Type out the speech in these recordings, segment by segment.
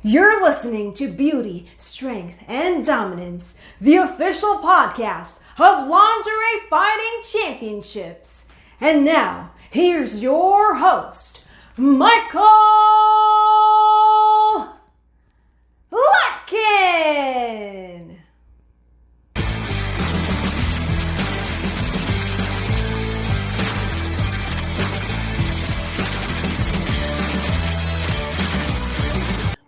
You're listening to Beauty, Strength, and Dominance, the official podcast of Lingerie Fighting Championships. And now, here's your host, Michael Larkin.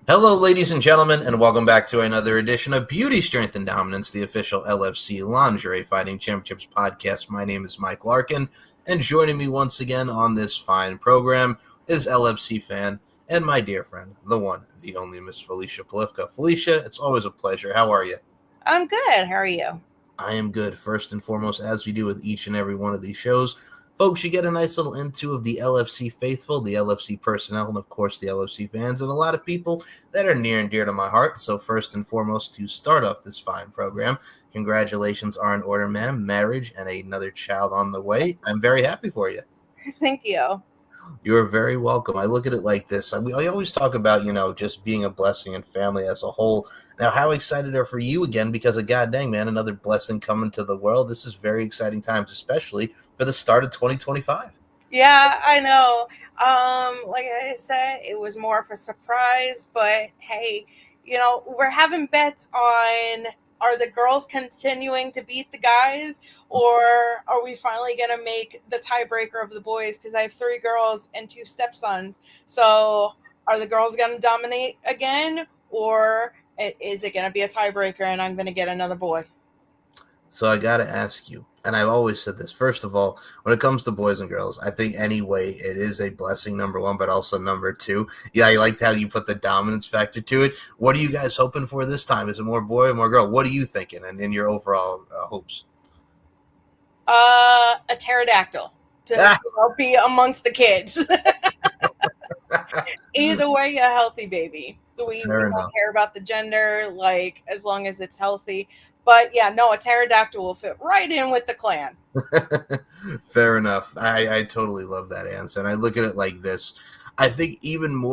Hello, ladies and gentlemen, and welcome back to another edition of Beauty, Strength, and Dominance, the official LFC Lingerie Fighting Championships podcast. My name is Mike Larkin, and joining me once again on this fine program is LFC fan and my dear friend, the one, the only Miss Felicia Palifka. Felicia, it's always a pleasure. How are you? I'm good. How are you? I am good. First and foremost, as we do with each and every one of these shows, folks, you get a nice little into of the LFC faithful, the LFC personnel, and of course the LFC fans, and a lot of people that are near and dear to my heart. So first and foremost, to start off this fine program, congratulations are in order, ma'am. Marriage and another child on the way. I'm very happy for you. Thank you. You're very welcome. I look at it like this. I always talk about, just being a blessing and family as a whole. Now, how excited are for you again? Because of God dang, man, another blessing coming to the world. This is very exciting times, especially for the start of 2025. Yeah, I know. Like I said, it was more of a surprise, but hey, we're having bets on, are the girls continuing to beat the guys, or are we finally going to make the tiebreaker of the boys? Because I have 3 girls and 2 stepsons. So are the girls going to dominate again, or is it going to be a tiebreaker and I'm going to get another boy? So I got to ask you, and I've always said this, first of all, when it comes to boys and girls, I think anyway, it is a blessing, number one, but also number two. Yeah, I liked how you put the dominance factor to it. What are you guys hoping for this time? Is it more boy or more girl? What are you thinking and in your overall hopes? A pterodactyl to be amongst the kids. Either way, a healthy baby. We don't care about the gender, like, as long as it's healthy. But yeah, no, a pterodactyl will fit right in with the clan. Fair enough. I totally love that answer. And I look at it like this. I think even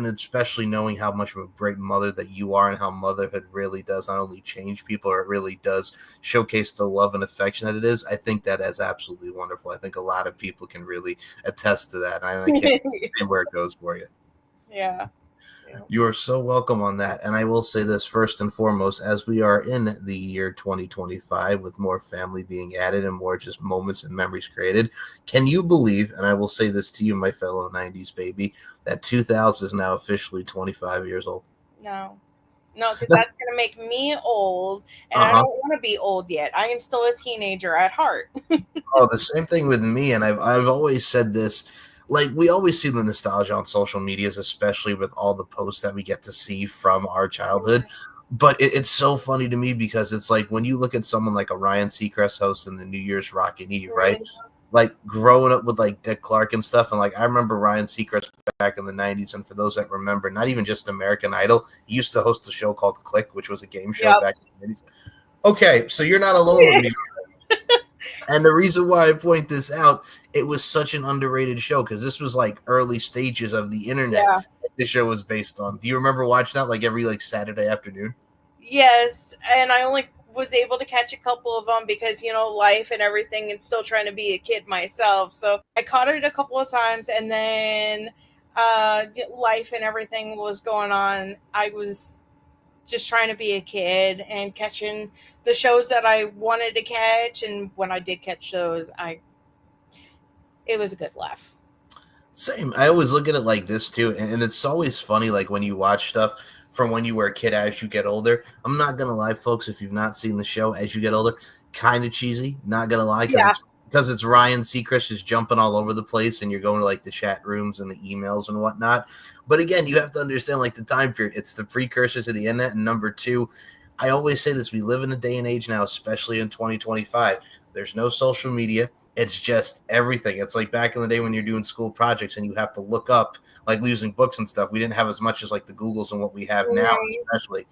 especially knowing how much of a great mother that you are and how motherhood really does not only change people, or it really does showcase the love and affection that it is. I think that is absolutely wonderful. I think a lot of people can really attest to that. I can't see where it goes for you. Yeah. You are so welcome on that. And I will say this first and foremost, as we are in the year 2025 with more family being added and more just moments and memories created, can you believe, and I will say this to you, my fellow 90s baby, that 2000 is now officially 25 years old? No, because that's going to make me old, and I don't want to be old yet. I am still a teenager at heart. Oh, the same thing with me, and I've always said this. Like, we always see the nostalgia on social medias, especially with all the posts that we get to see from our childhood. But it's so funny to me because it's like when you look at someone like a Ryan Seacrest hosting the New Year's Rockin' Eve, right? Like growing up with like Dick Clark and stuff. And like, I remember Ryan Seacrest back in the 90s. And for those that remember, not even just American Idol, he used to host a show called Click, which was a game show back in the 90s. Okay, so you're not alone with me. And the reason why I point this out, it was such an underrated show because this was like early stages of the internet that the show was based on. Do you remember watching that like every like Saturday afternoon? Yes, and I only was able to catch a couple of them because, life and everything, and still trying to be a kid myself. So I caught it a couple of times, and then life and everything was going on. I was just trying to be a kid and catching the shows that I wanted to catch, and when I did catch those, it was a good laugh. Same. I always look at it like this too, and it's always funny, like when you watch stuff from when you were a kid as you get older. I'm not gonna lie, folks, if you've not seen the show as you get older, kind of cheesy. Not gonna lie, because it's Ryan Seacrest just jumping all over the place, and you're going to like the chat rooms and the emails and whatnot. But again, you have to understand like the time period. It's the precursor to the internet. And number two, I always say this: we live in a day and age now, especially in 2025. There's no social media. It's just everything. It's like back in the day when you're doing school projects and you have to look up, like using books and stuff. We didn't have as much as like the Googles and what we have now, especially.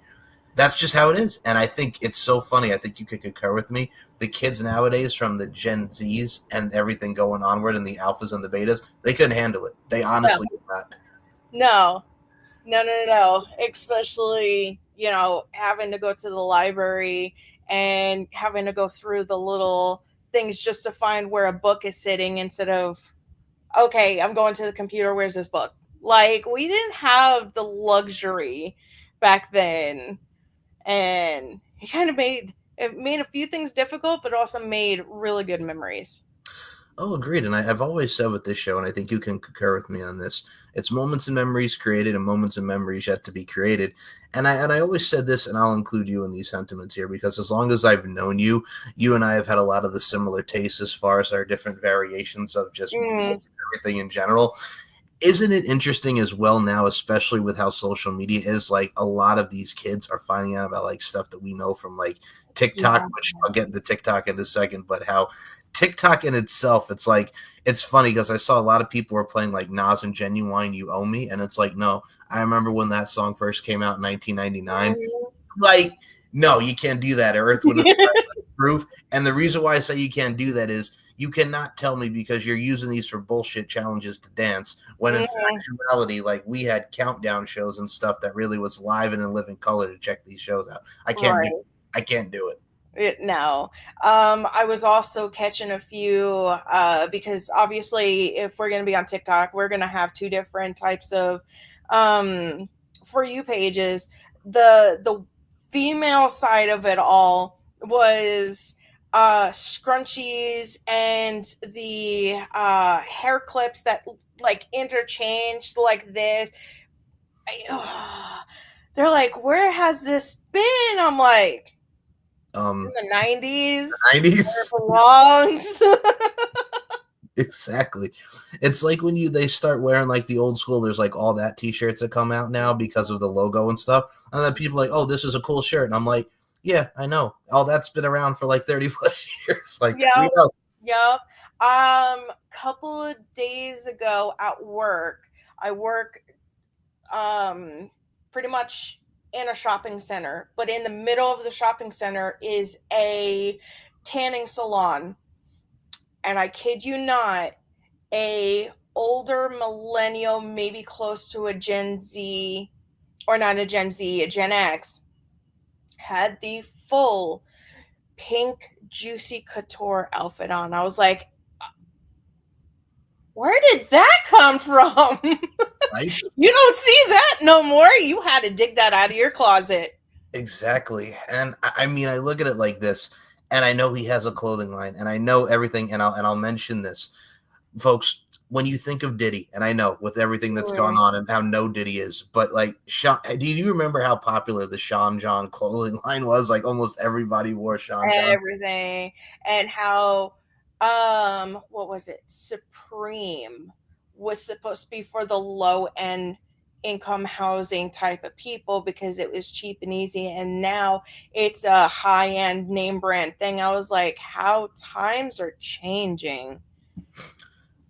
That's just how it is. And I think it's so funny. I think you could concur with me. The kids nowadays, from the Gen Zs and everything going onward and the alphas and the betas, they couldn't handle it. They honestly did not. No. No. Especially, having to go to the library and having to go through the little things just to find where a book is sitting instead of, okay, I'm going to the computer. Where's this book? Like, we didn't have the luxury back then. And it made a few things difficult, but also made really good memories. Oh, agreed. And I've always said with this show, and I think you can concur with me on this, it's moments and memories created and moments and memories yet to be created. And I always said this, and I'll include you in these sentiments here, because as long as I've known you, you and I have had a lot of the similar tastes as far as our different variations of just music and everything in general. Isn't it interesting as well now, especially with how social media is, like a lot of these kids are finding out about like stuff that we know from like TikTok, which I'll get into TikTok in a second, but how TikTok in itself, it's like, it's funny because I saw a lot of people were playing like Nas and Genuine You Owe Me, and it's like, no, I remember when that song first came out in 1999. Like, no, you can't do that. Earth would proof. And the reason why I say you can't do that is you cannot tell me because you're using these for bullshit challenges to dance when in actuality, like we had countdown shows and stuff that really was live and in living color to check these shows out. I can't do it. No. I was also catching a few because obviously if we're going to be on TikTok, we're going to have two different types of For You pages. The female side of it all was scrunchies and the hair clips that like interchanged like this. They're like, where has this been? I'm like, in the 90s. The 90s. Where it belongs. Exactly. It's like when they start wearing like the old school, there's like all that t-shirts that come out now because of the logo and stuff. And then people are like, oh, this is a cool shirt. And I'm like, yeah, I know. All that's been around for like 30 plus years. Like, yep. Yep. Couple of days ago at work, I work pretty much in a shopping center, but in the middle of the shopping center is a tanning salon. And I kid you not, a older millennial, maybe close to a Gen Z, or not a Gen Z, a Gen X, had the full pink Juicy Couture outfit on. I was like, where did that come from? Right? You don't see that no more. You had to dig that out of your closet. Exactly. And I mean, I look at it like this, and I know he has a clothing line, and I know everything, and I'll mention this. Folks, when you think of Diddy, and I know with everything that's gone on and how no Diddy is, but like, do you remember how popular the Sean John clothing line was? Like almost everybody wore Sean John. Everything. And how, what was it? Supreme was supposed to be for the low end income housing type of people because it was cheap and easy, and now it's a high-end name brand thing. I was like, how times are changing.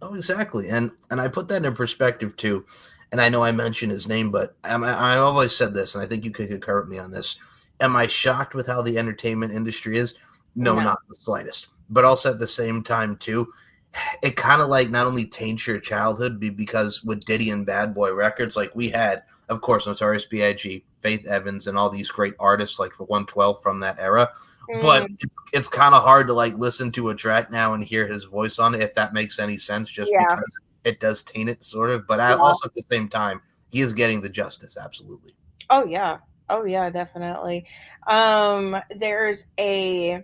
Oh, exactly. And I put that in perspective too. And I know I mentioned his name, but I always said this, and I think you could concur with me on this. Am I shocked with how the entertainment industry is? No, not the slightest. But also at the same time too, it kind of like not only taints your childhood because with Diddy and Bad Boy Records, like we had, of course, Notorious B.I.G., Faith Evans, and all these great artists like for 112 from that era. But it's kind of hard to like listen to a track now and hear his voice on it, if that makes any sense, just because it does taint it sort of. But also at the same time, he is getting the justice. Absolutely. Oh, yeah. Oh, yeah, definitely. There's a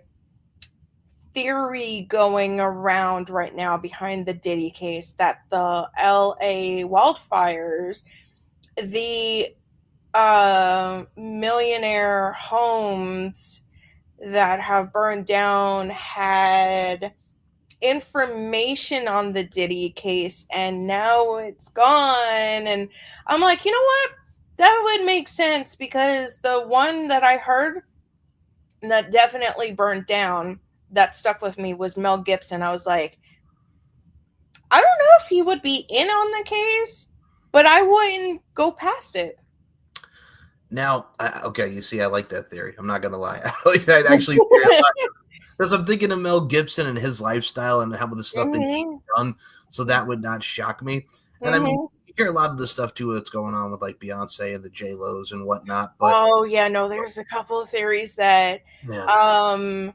theory going around right now behind the Diddy case that the LA wildfires, the millionaire homes that have burned down had information on the Diddy case, and now it's gone. And I'm like, you know what? That would make sense, because the one that I heard that definitely burned down that stuck with me was Mel Gibson. I was like, I don't know if he would be in on the case, but I wouldn't go past it. Now, okay, you see, I like that theory. I'm not going to lie. I like that actually. Because I'm thinking of Mel Gibson and his lifestyle and how the stuff that he's done, so that would not shock me. And I mean, hear a lot of the stuff too that's going on with like Beyonce and the J-Los and whatnot. But Oh yeah, no, there's a couple of theories that yeah.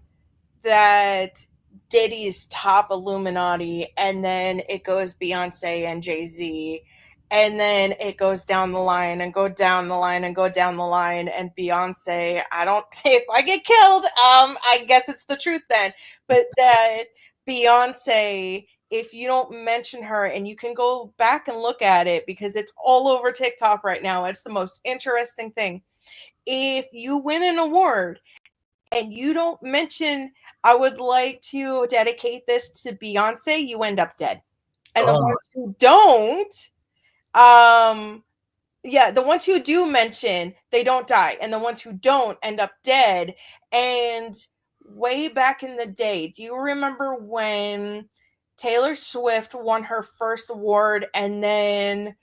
that Diddy's top Illuminati, and then it goes Beyonce and Jay-Z, and then it goes down the line and go down the line and go down the line, and Beyonce, I don't, if I get killed, I guess it's the truth then, but that Beyonce, if you don't mention her, and you can go back and look at it because it's all over TikTok right now, it's the most interesting thing. If you win an award and you don't mention, I would like to dedicate this to Beyonce, you end up dead. And the ones who don't, the ones who do mention, they don't die. And the ones who don't end up dead. And way back in the day, do you remember when Taylor Swift won her first award, and then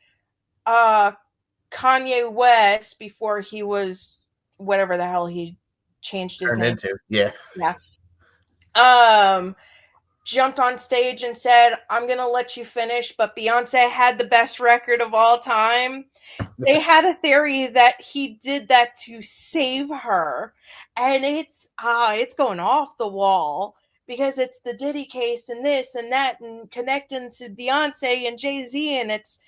Kanye West, before he was whatever the hell he changed his name into, yeah, jumped on stage and said, I'm gonna let you finish, but Beyonce had the best record of all time. They had a theory that he did that to save her, and it's going off the wall because it's the Diddy case and this and that and connecting to Beyonce and Jay-Z, and it's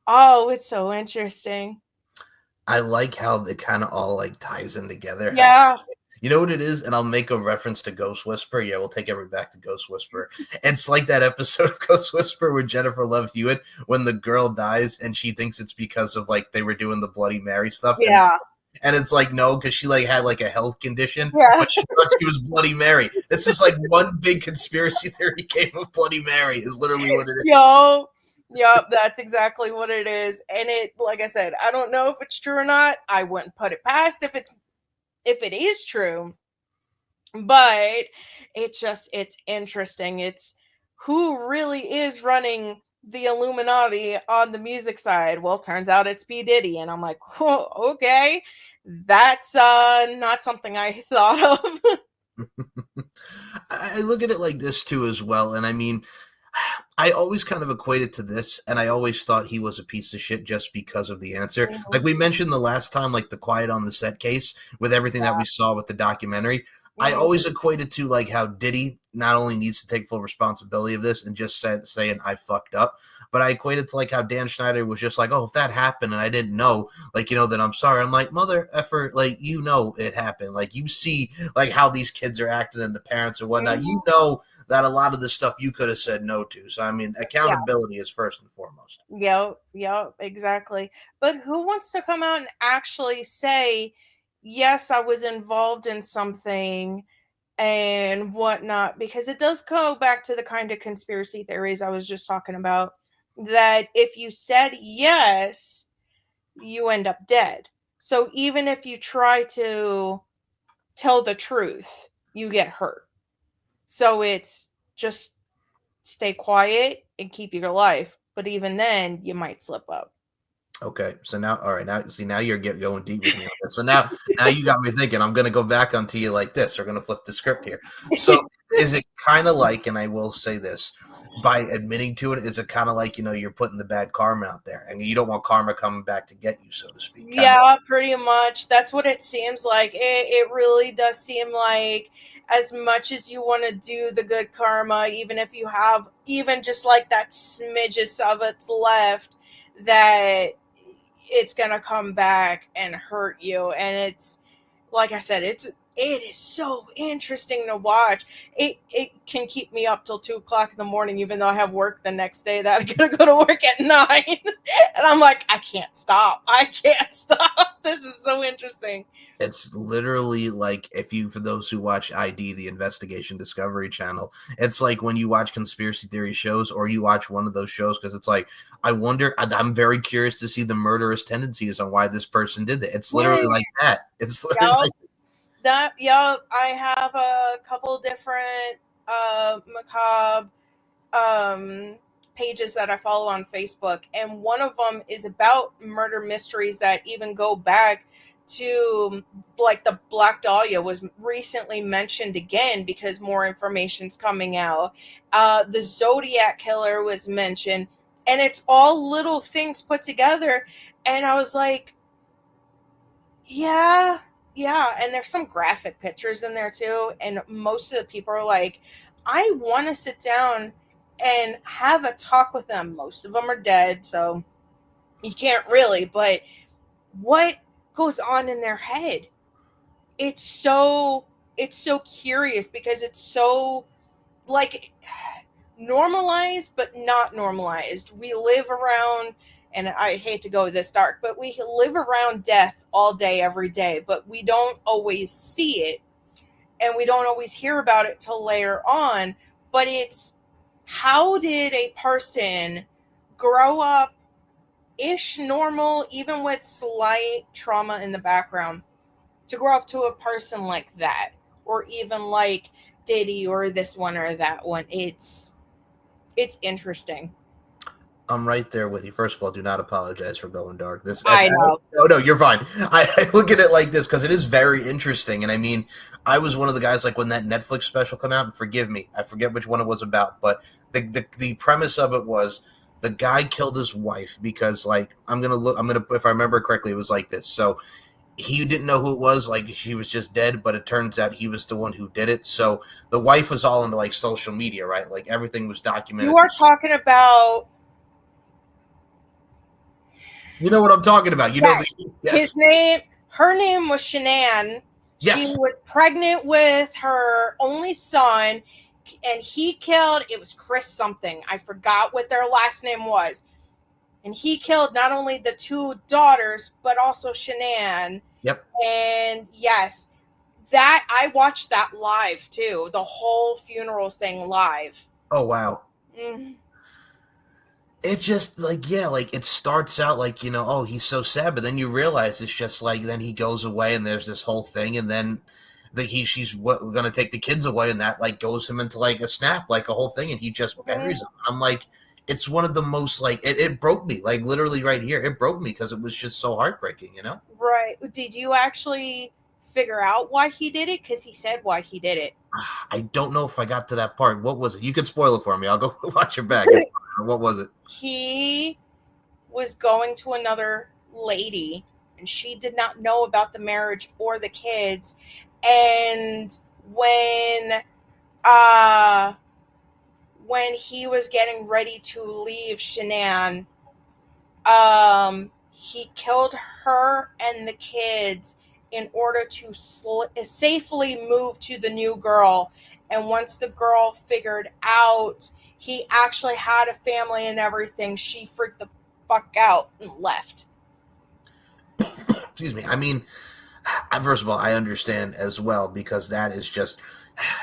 so interesting. I like how it kind of all like ties in together. Yeah. You know what it is? And I'll make a reference to Ghost Whisperer. Yeah, we'll take everybody back to Ghost Whisperer. It's like that episode of Ghost Whisperer with Jennifer Love Hewitt when the girl dies and she thinks it's because of like they were doing the Bloody Mary stuff. Yeah. And it's like, no, because she like had like a health condition, Yeah. but she thought she was Bloody Mary. It's just like one big conspiracy theory came of Bloody Mary is literally what it is. Yep, that's exactly what it is. And it, like I said, I don't know if it's true or not. I wouldn't put it past if it is true. But it's interesting. It's who really is running the Illuminati on the music side. Well, turns out it's P. Diddy. And I'm like, oh, okay. That's not something I thought of. I look at it like this too as well. And I mean, I always kind of equated to this, and I always thought he was a piece of shit just because of the answer. Mm-hmm. Like we mentioned the last time, like the Quiet on the Set case with everything that we saw with the documentary. Mm-hmm. I always equated to like how Diddy not only needs to take full responsibility of this and just saying I fucked up, but I equated to like how Dan Schneider was just like, oh, if that happened and I didn't know, like, you know, then I'm sorry. I'm like, mother effer, like, you know, it happened. Like you see like how these kids are acting and the parents and whatnot, mm-hmm. You know, that a lot of the stuff you could have said no to. So, I mean, accountability is first and foremost. Yeah, exactly. But who wants to come out and actually say, yes, I was involved in something and whatnot? Because it does go back to the kind of conspiracy theories I was just talking about, that if you said yes, you end up dead. So even if you try to tell the truth, you get hurt. So it's just stay quiet and keep your life. But even then, you might slip up. Okay. So now, all right. Now you're going deep with me on this. So now you got me thinking. I'm going to go back onto you like this. We're going to flip the script here. So is it kind of like, and I will say this, by admitting to it, is it kind of like, you know, you're putting the bad karma out there and you don't want karma coming back to get you, so to speak? Yeah, pretty much. That's what it seems like. It really does seem like as much as you want to do the good karma, even if you have even just like that smidges of it's left, that it's going to come back and hurt you. And it's, like I said, it is so interesting to watch. It can keep me up till 2:00 in the morning, even though I have work the next day that I gotta go to work at 9. And I'm like, I can't stop. This is so interesting. It's literally like for those who watch ID, the Investigation Discovery Channel, it's like when you watch conspiracy theory shows or you watch one of those shows, because it's like, I wonder, I'm very curious to see the murderous tendencies on why this person did that. It's literally like that. It's literally like that. Yeah, I have a couple different macabre pages that I follow on Facebook, and one of them is about murder mysteries that even go back to like the Black Dahlia was recently mentioned again because more information's coming out. The Zodiac Killer was mentioned. And it's all little things put together. And I was like, yeah, and there's some graphic pictures in there too, and most of the people are like, I want to sit down and have a talk with them. Most of them are dead, so you can't really, but what goes on in their head? It's so curious, because it's so, like, normalized but not normalized. We live around, and I hate to go this dark, but we live around death all day, every day, but we don't always see it, and we don't always hear about it till later on. But it's, how did a person grow up ish normal, even with slight trauma in the background, to grow up to a person like that, or even like Diddy or this one or that one? It's interesting. I'm right there with you. First of all, do not apologize for going dark. I know. No, you're fine. I look at it like this because it is very interesting. And I mean, I was one of the guys, like, when that Netflix special came out, and forgive me, I forget which one it was about, but the premise of it was the guy killed his wife because, like, if I remember correctly, it was like this. So he didn't know who it was, like, she was just dead, but it turns out he was the one who did it. So the wife was all into, like, social media, right? Like, everything was documented. You are talking about, you know what I'm talking about. You know his name, her name was Shanann. Yes. She was pregnant with her only son, and he killed, it was Chris something, I forgot what their last name was, and he killed not only the two daughters but also Shanann. Yep. And yes, that, I watched that live too, the whole funeral thing live. Oh wow. Mm-hmm. It just, like, yeah, like, it starts out like, you know, oh, he's so sad, but then you realize it's just like, then he goes away and there's this whole thing, and then she's gonna take the kids away, and that, like, goes him into, like, a snap, like a whole thing, and he just buries them. I'm like, it's one of the most, like, it broke me, like, literally right here, it broke me because it was just so heartbreaking, you know? Right. Did you actually figure out why he did it? Because he said why he did it. I don't know if I got to that part. What was it? You could spoil it for me. I'll go watch it back. What was it? He was going to another lady, and she did not know about the marriage or the kids. And when he was getting ready to leave Shanann, he killed her and the kids in order to safely move to the new girl. And once the girl figured out he actually had a family and everything, she freaked the fuck out and left. Excuse me. I mean, first of all, I understand as well, because that is just,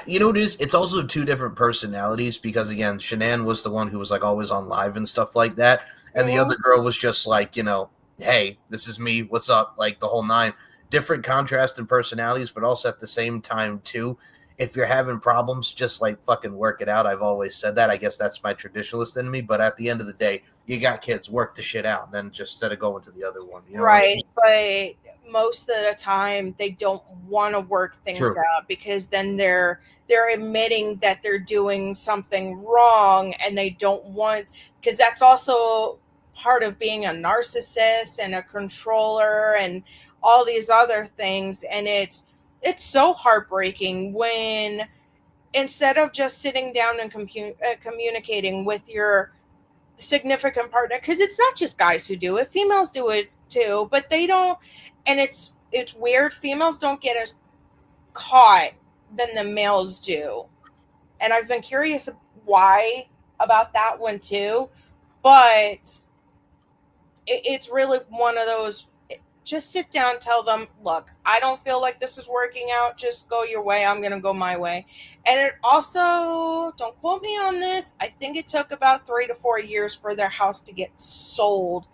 you know what it is? It's also two different personalities, because, again, Shanann was the one who was, like, always on live and stuff like that, and the other girl was just like, you know, hey, this is me, what's up, like, the whole nine. Different contrast in personalities, but also at the same time, too, if you're having problems, just, like, fucking work it out. I've always said that. I guess that's my traditionalist in me, but at the end of the day, you got kids, work the shit out, and then just instead of going to the other one. You know, right, but most of the time they don't want to work things out, because then they're admitting that they're doing something wrong, and they don't want, because that's also part of being a narcissist and a controller and all these other things. And it's so heartbreaking when, instead of just sitting down and communicating with your significant partner, because it's not just guys who do it, females do it too, but they don't. And it's weird, females don't get as caught than the males do, and I've been curious why about that one too. But it's really one of those, just sit down, tell them, look, I don't feel like this is working out, just go your way, I'm gonna go my way. And it also, don't quote me on this, I think it took about 3 to 4 years for their house to get sold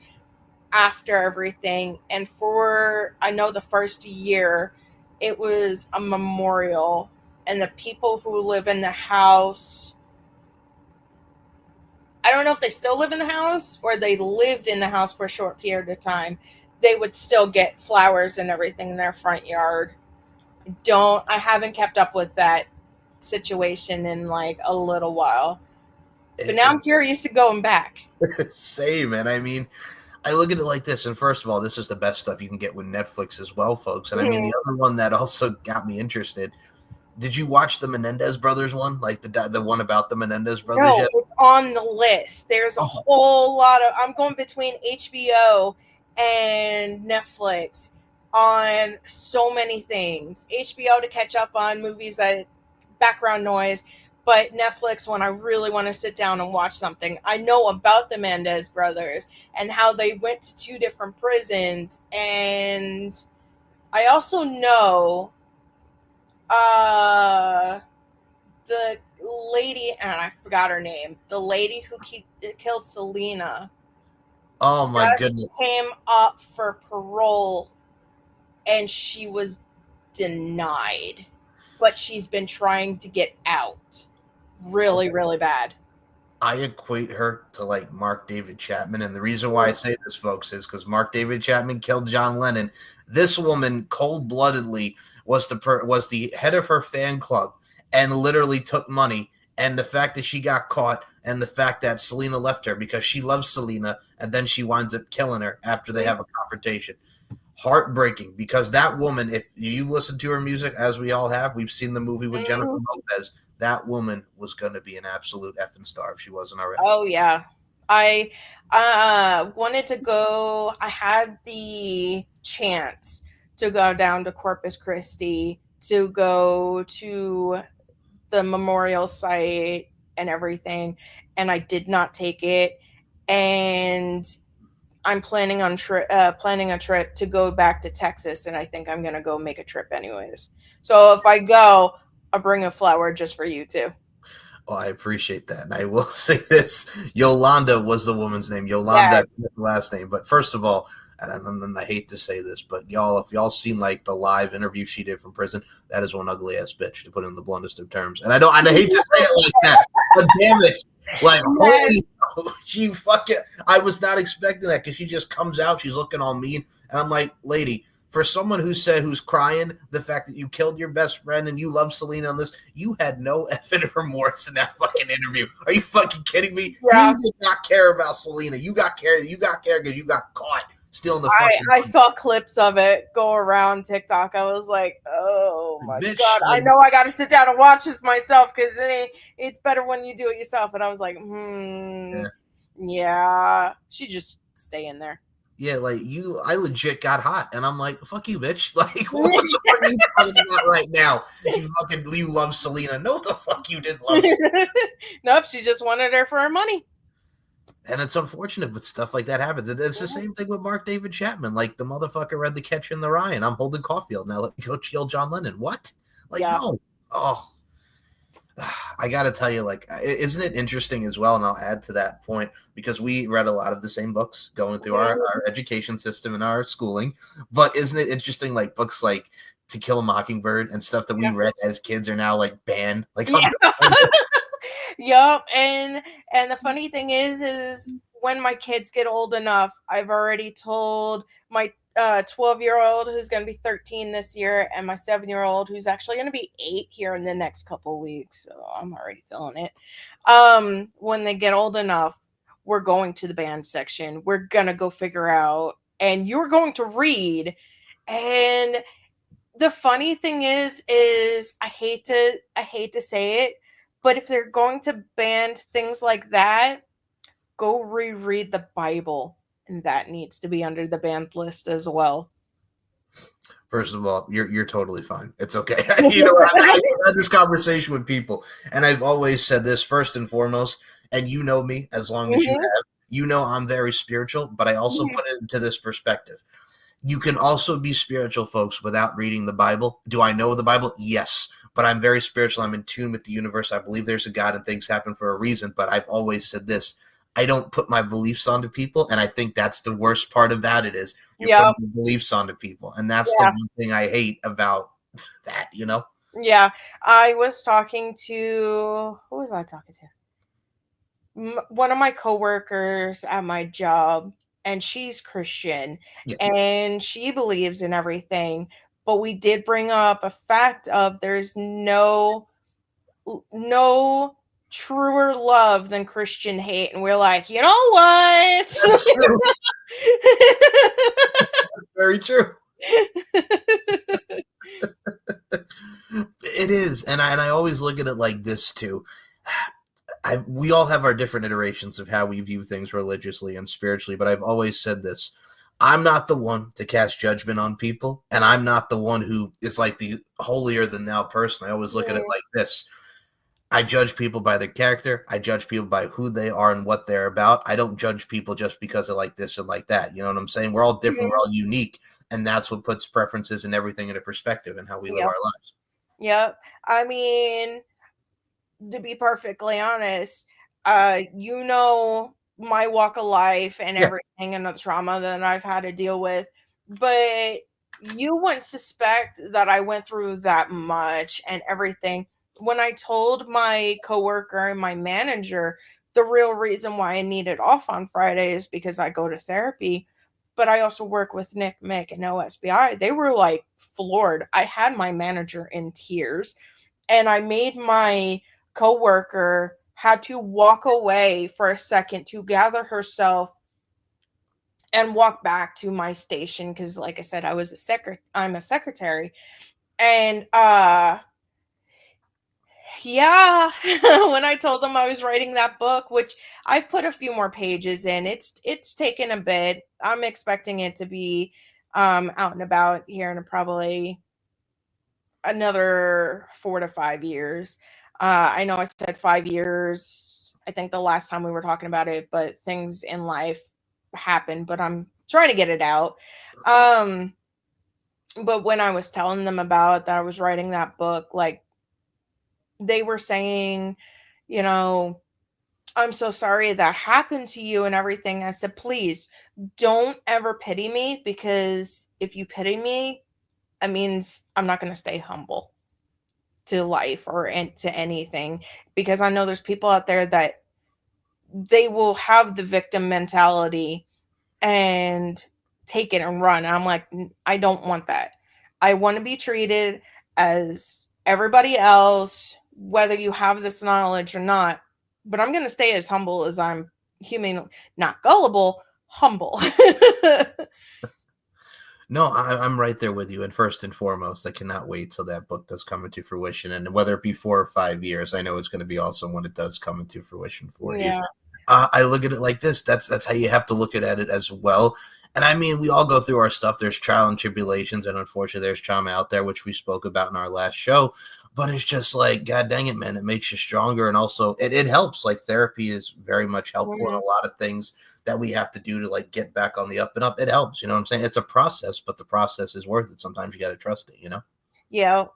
after everything. And for, I know, the first year it was a memorial, and the people who live in the house, I don't know if they still live in the house or they lived in the house for a short period of time, they would still get flowers and everything in their front yard. I haven't kept up with that situation in, like, a little while. But now I'm curious to going back. Same, and I mean, I look at it like this, and first of all, this is the best stuff you can get with Netflix as well, folks. And I mean, the other one that also got me interested. Did you watch the Menendez brothers one, like the one about the Menendez brothers? No, yet? it's on the list. There's a whole lot of. I'm going between HBO and Netflix on so many things. HBO to catch up on movies that background noise, but Netflix when I really want to sit down and watch something. I know about the Menendez brothers and how they went to 2 different prisons, and I also know the lady, and I forgot her name, the lady who killed Selena. Oh my goodness. Came up for parole and she was denied, but she's been trying to get out really, really bad. I equate her to like Mark David Chapman, and the reason why I say this, folks, is because Mark David Chapman killed John Lennon. This woman cold-bloodedly was the head of her fan club and literally took money. And the fact that she got caught, and the fact that Selena left her because she loves Selena, and then she winds up killing her after they have a confrontation. Heartbreaking, because that woman, if you listen to her music, as we all have, we've seen the movie with Jennifer Lopez. That woman was going to be an absolute effing star if she wasn't already. Oh, yeah. I wanted to go. I had the chance to go down to Corpus Christi, to go to the memorial site and everything, and I did not take it. And I'm planning a trip to go back to Texas, and I think I'm going to go make a trip anyways. So if I go, I'll bring a flower just for you too. Oh, I appreciate that. And I will say this. Yolanda was the woman's name. Yolanda, yes. Last name. But first of all, and I hate to say this, but y'all, if y'all seen like the live interview she did from prison, that is one ugly ass bitch, to put it in the bluntest of terms. And I hate to say it like that, but damn it. Like, holy, she fucking, I was not expecting that, because she just comes out, she's looking all mean. And I'm like, lady, for someone who's crying the fact that you killed your best friend and you love Selena on this, you had no effing remorse in that fucking interview. Are you fucking kidding me? Yeah. You did not care about Selena. You got care because you got caught stealing the fucking I saw clips of it go around TikTok. I was like, oh my God. Like, I know I got to sit down and watch this myself, because it's better when you do it yourself. And I was like, yeah. She just stay in there. Yeah, like I legit got hot, and I'm like, fuck you, bitch. Like, what the fuck are you talking about right now? You love Selena. No, the fuck you didn't love Selena. Nope, she just wanted her for her money. And it's unfortunate, but stuff like that happens. It's the same thing with Mark David Chapman. Like, the motherfucker read The Catcher in the Rye, and I'm holding Caulfield. Now let me go kill John Lennon. What? Like, no. Oh. I got to tell you, like, isn't it interesting as well? And I'll add to that point, because we read a lot of the same books going through our education system and our schooling. But isn't it interesting, like, books like To Kill a Mockingbird and stuff that we read as kids are now, like, banned? Like, Yup. And the funny thing is when my kids get old enough, I've already told my 12-year-old who's going to be 13 this year, and my 7-year-old who's actually going to be 8 here in the next couple of weeks. So I'm already feeling it. When they get old enough, we're going to the band section. We're going to go figure out, and you're going to read. And the funny thing is I hate to say it, but if they're going to ban things like that, go reread the Bible. And that needs to be under the banned list as well. First of all, you're totally fine. It's okay. You know, I've had this conversation with people, and I've always said this first and foremost, and you know me as long as you have. You know I'm very spiritual, but I also put it into this perspective. You can also be spiritual, folks, without reading the Bible. Do I know the Bible? Yes. But I'm very spiritual. I'm in tune with the universe. I believe there's a God and things happen for a reason. But I've always said this. I don't put my beliefs onto people, and I think that's the worst part about it is you're putting your beliefs onto people, and that's the one thing I hate about that, you know? Yeah, I was talking to, who was I talking to? One of my coworkers at my job, and she's Christian, and she believes in everything, but we did bring up a fact of there's no truer love than Christian hate. And we're like, you know what? That's true. That's very true. It is, and I always look at it like this too. We all have our different iterations of how we view things religiously and spiritually, but I've always said this. I'm not the one to cast judgment on people, and I'm not the one who is like the holier than thou person. I always look at it like this. I judge people by their character. I judge people by who they are and what they're about. I don't judge people just because they're like this and like that. You know what I'm saying? We're all different. We're all unique, and that's what puts preferences and everything into perspective and how we live our lives. Yep. I mean, to be perfectly honest, you know my walk of life and everything and the trauma that I've had to deal with, but you wouldn't suspect that I went through that much and everything. When I told my coworker and my manager the real reason why I needed off on Friday is because I go to therapy, but I also work with Nick, Mick, and OSBI, they were like floored. I had my manager in tears, and I made my coworker had to walk away for a second to gather herself and walk back to my station because, like I said, I'm a secretary, and yeah, when I told them I was writing that book, which I've put a few more pages in, it's taken a bit. I'm expecting it to be out and about here in probably another 4 to 5 years. I know I said 5 years, I think the last time we were talking about it, but things in life happen, but I'm trying to get it out. But when I was telling them about that I was writing that book, like, they were saying, you know, I'm so sorry that happened to you and everything. I said, please don't ever pity me, because if you pity me, it means I'm not going to stay humble to life or to anything, because I know there's people out there that they will have the victim mentality and take it and run. And I'm like, I don't want that. I want to be treated as everybody else, whether you have this knowledge or not. But I'm going to stay as humble as I'm human, not gullible, humble. No, I'm right there with you. And first and foremost, I cannot wait till that book does come into fruition. And whether it be 4 or 5 years, I know it's going to be awesome when it does come into fruition for you. I look at it like this. That's how you have to look at it as well. And I mean, we all go through our stuff. There's trial and tribulations, and unfortunately, there's trauma out there, which we spoke about in our last show. But it's just like, God dang it, man, it makes you stronger. And also, it helps. Like, therapy is very much helpful in a lot of things that we have to do to like get back on the up and up. It helps, you know what I'm saying? It's a process, but the process is worth it. Sometimes you got to trust it, you know? Yeah.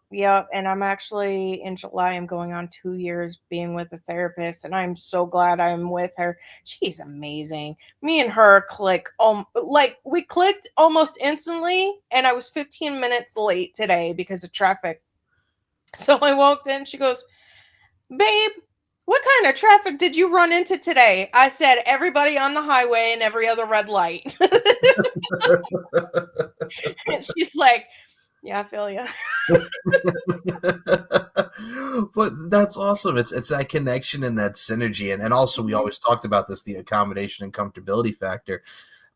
And I'm actually in July, I'm going on 2 years being with a therapist, and I'm so glad I'm with her. She's amazing. Me and her click, like we clicked almost instantly, and I was 15 minutes late today because of traffic. So I walked in, she goes, babe, what kind of traffic did you run into today? I said, everybody on the highway and every other red light. And she's like, yeah, I feel you. But that's awesome. It's that connection and that synergy. And also, we always talked about this, the accommodation and comfortability factor.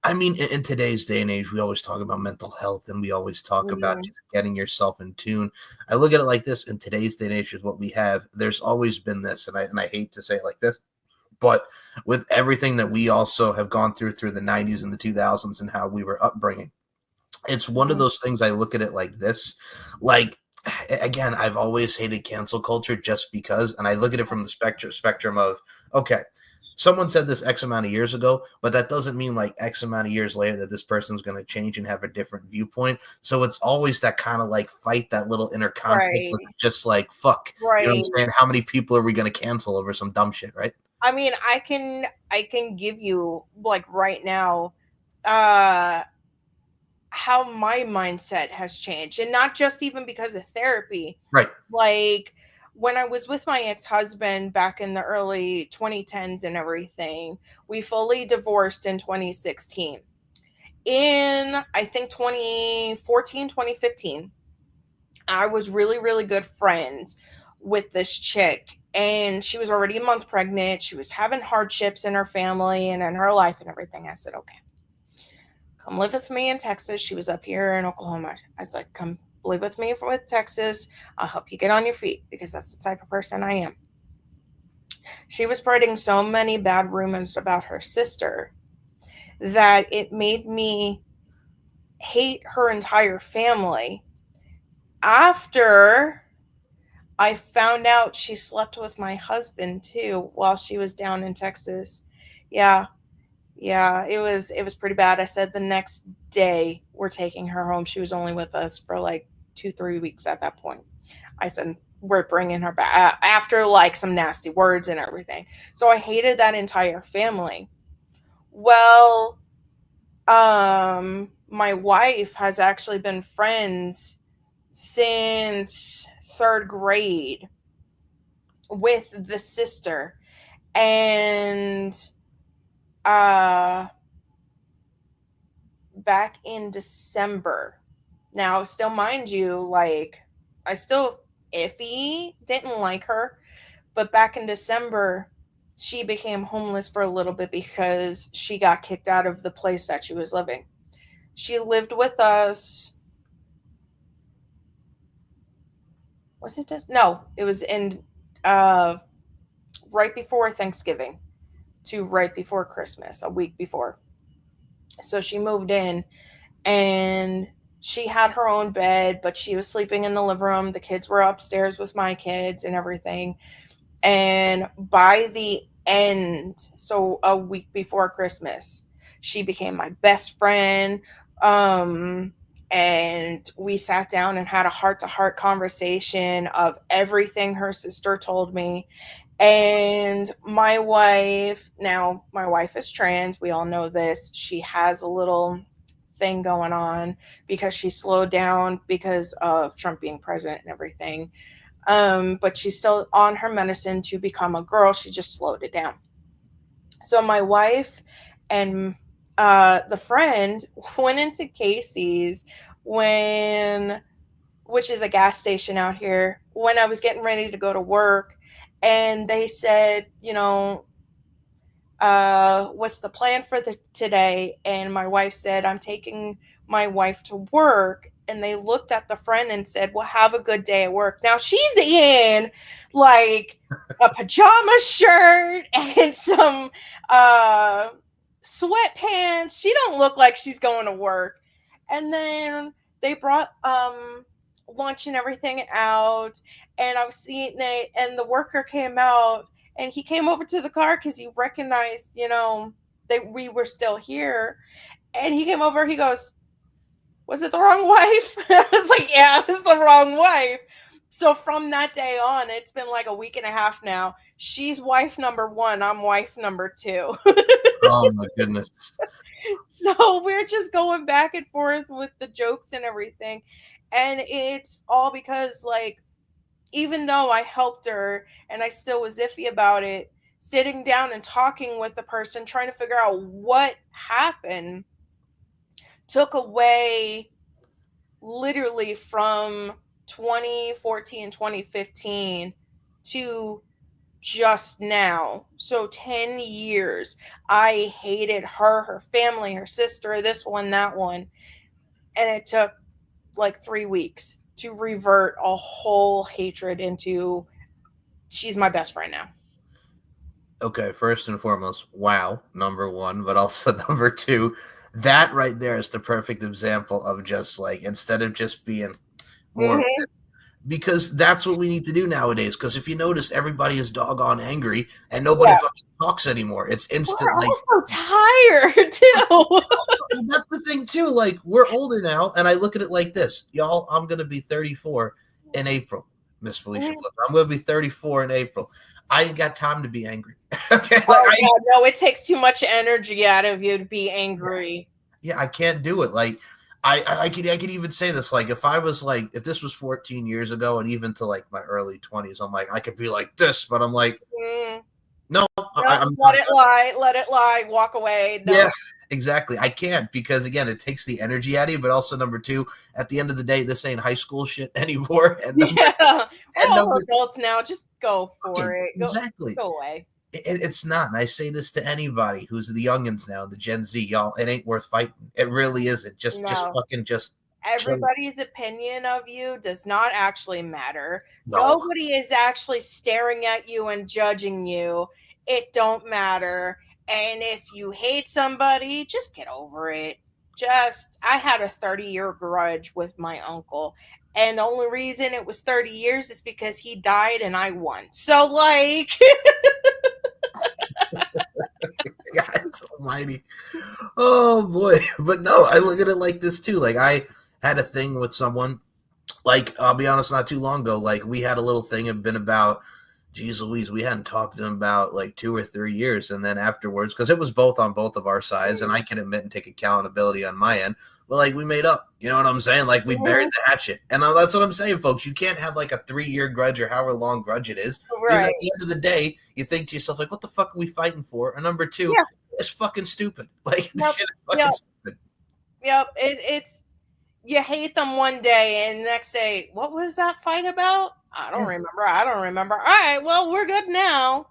I mean, in today's day and age, we always talk about mental health, and we always talk about just getting yourself in tune. I look at it like this: in today's day and age, is what we have. There's always been this, and I hate to say it like this, but with everything that we also have gone through the 90s and the 2000s and how we were upbringing, it's one of those things. I look at it like this, like, again, I've always hated cancel culture just because, and I look at it from the spectrum of, okay, someone said this X amount of years ago, but that doesn't mean like X amount of years later that this person's going to change and have a different viewpoint. So it's always that kind of like fight, that little inner conflict, just like, fuck, you know what I'm saying? How many people are we going to cancel over some dumb shit, right? I mean, I can give you like right now, how my mindset has changed, and not just even because of therapy. Right. Like, when I was with my ex-husband back in the early 2010s and everything, we fully divorced in 2016. In, I think, 2014, 2015, I was really, really good friends with this chick, and she was already a month pregnant. She was having hardships in her family and in her life and everything. I said, okay, come live with me in Texas. She was up here in Oklahoma. I said, come live with me with Texas. I'll help you get on your feet, because that's the type of person I am. She was spreading so many bad rumors about her sister that it made me hate her entire family. After I found out she slept with my husband too while she was down in Texas. Yeah. It was pretty bad. I said the next day we're taking her home. She was only with us for like 2-3 weeks at that point. I said, we're bringing her back after like some nasty words and everything. So I hated that entire family. Well, my wife has actually been friends since 3rd grade with the sister, and back in December. Now, still mind you, like, I still didn't like her, but back in December, she became homeless for a little bit because she got kicked out of the place that she was living. She lived with us. Was it just? No, it was in right before Thanksgiving to right before Christmas, a week before. So she moved in, and she had her own bed, but she was sleeping in the living room. The kids were upstairs with my kids and everything. And by the end, so a week before Christmas, she became my best friend. And we sat down and had a heart-to-heart conversation of everything her sister told me. And my wife is trans. We all know this. She has a little thing going on because she slowed down because of Trump being president and everything. But she's still on her medicine to become a girl. She just slowed it down. So my wife and the friend went into Casey's which is a gas station out here, when I was getting ready to go to work. And they said, what's the plan for today? And my wife said, I'm taking my wife to work. And they looked at the friend and said, well, have a good day at work. Now she's in like a pajama shirt and some sweatpants. She don't look like she's going to work. And then they brought lunch and everything out, and I was seeing it, and the worker came out, and he came over to the car because he recognized, that we were still here. And he came over, he goes, was it the wrong wife? I was like, yeah, it was the wrong wife. So from that day on, it's been like a week and a half now. She's wife number 1. I'm wife number 2. Oh my goodness. So we're just going back and forth with the jokes and everything. And it's all because, like, even though I helped her and I still was iffy about it, sitting down and talking with the person, trying to figure out what happened, took away literally from 2014, 2015 to just now. So 10 years. I hated her family, her sister, this one, that one. And it took like 3 weeks to revert a whole hatred into she's my best friend now. Okay, first and foremost, wow, number 1, but also number 2, that right there is the perfect example of just like, instead of just being more, because that's what we need to do nowadays. Because if you notice, everybody is doggone angry and nobody fucking talks anymore. It's instant. We're also tired too. That's the thing too. Like, we're older now, and I look at it like this, y'all. I'm gonna be 34 in April, Miss Felicia Palifka. I'm gonna be 34 in April. I ain't got time to be angry. Okay, no, it takes too much energy out of you to be angry. Yeah, I can't do it. Like, I could even say this, like, if this was 14 years ago and even to like my early 20s, I'm like, I could be like this, but I'm like, no, let it lie, walk away. No. Yeah, Exactly. I can't because again, it takes the energy out of you. But also number two, at the end of the day, this ain't high school shit anymore. And We're all number adults now. Just go for okay, it. exactly. Go away. It's not. And I say this to anybody who's the youngins now, the Gen Z, y'all. It ain't worth fighting. It really isn't. Just No. fucking just chill. Everybody's opinion of you does not actually matter. No. Nobody is actually staring at you and judging you. It don't matter. And if you hate somebody, just get over it. I had a 30-year grudge with my uncle. And the only reason it was 30 years is because he died and I won. So, like. God almighty. Oh boy. But no, I look at it like this too. Like I had a thing with someone, like I'll be honest, not too long ago, like we had a little thing. It had been about, geez Louise, we hadn't talked to him about like 2 or 3 years. And then afterwards, because it was both on both of our sides, and I can admit and take accountability on my end, but like we made up. You know what I'm saying? Like we buried the hatchet. And that's what I'm saying, folks. You can't have like a 3-year grudge or however long grudge it is. Because at the end of the day, you think to yourself, like, what the fuck are we fighting for? And number two, it's fucking stupid. Like, this shit is fucking stupid. Yep. It's you hate them one day and the next day, what was that fight about? I don't remember. All right, well, we're good now.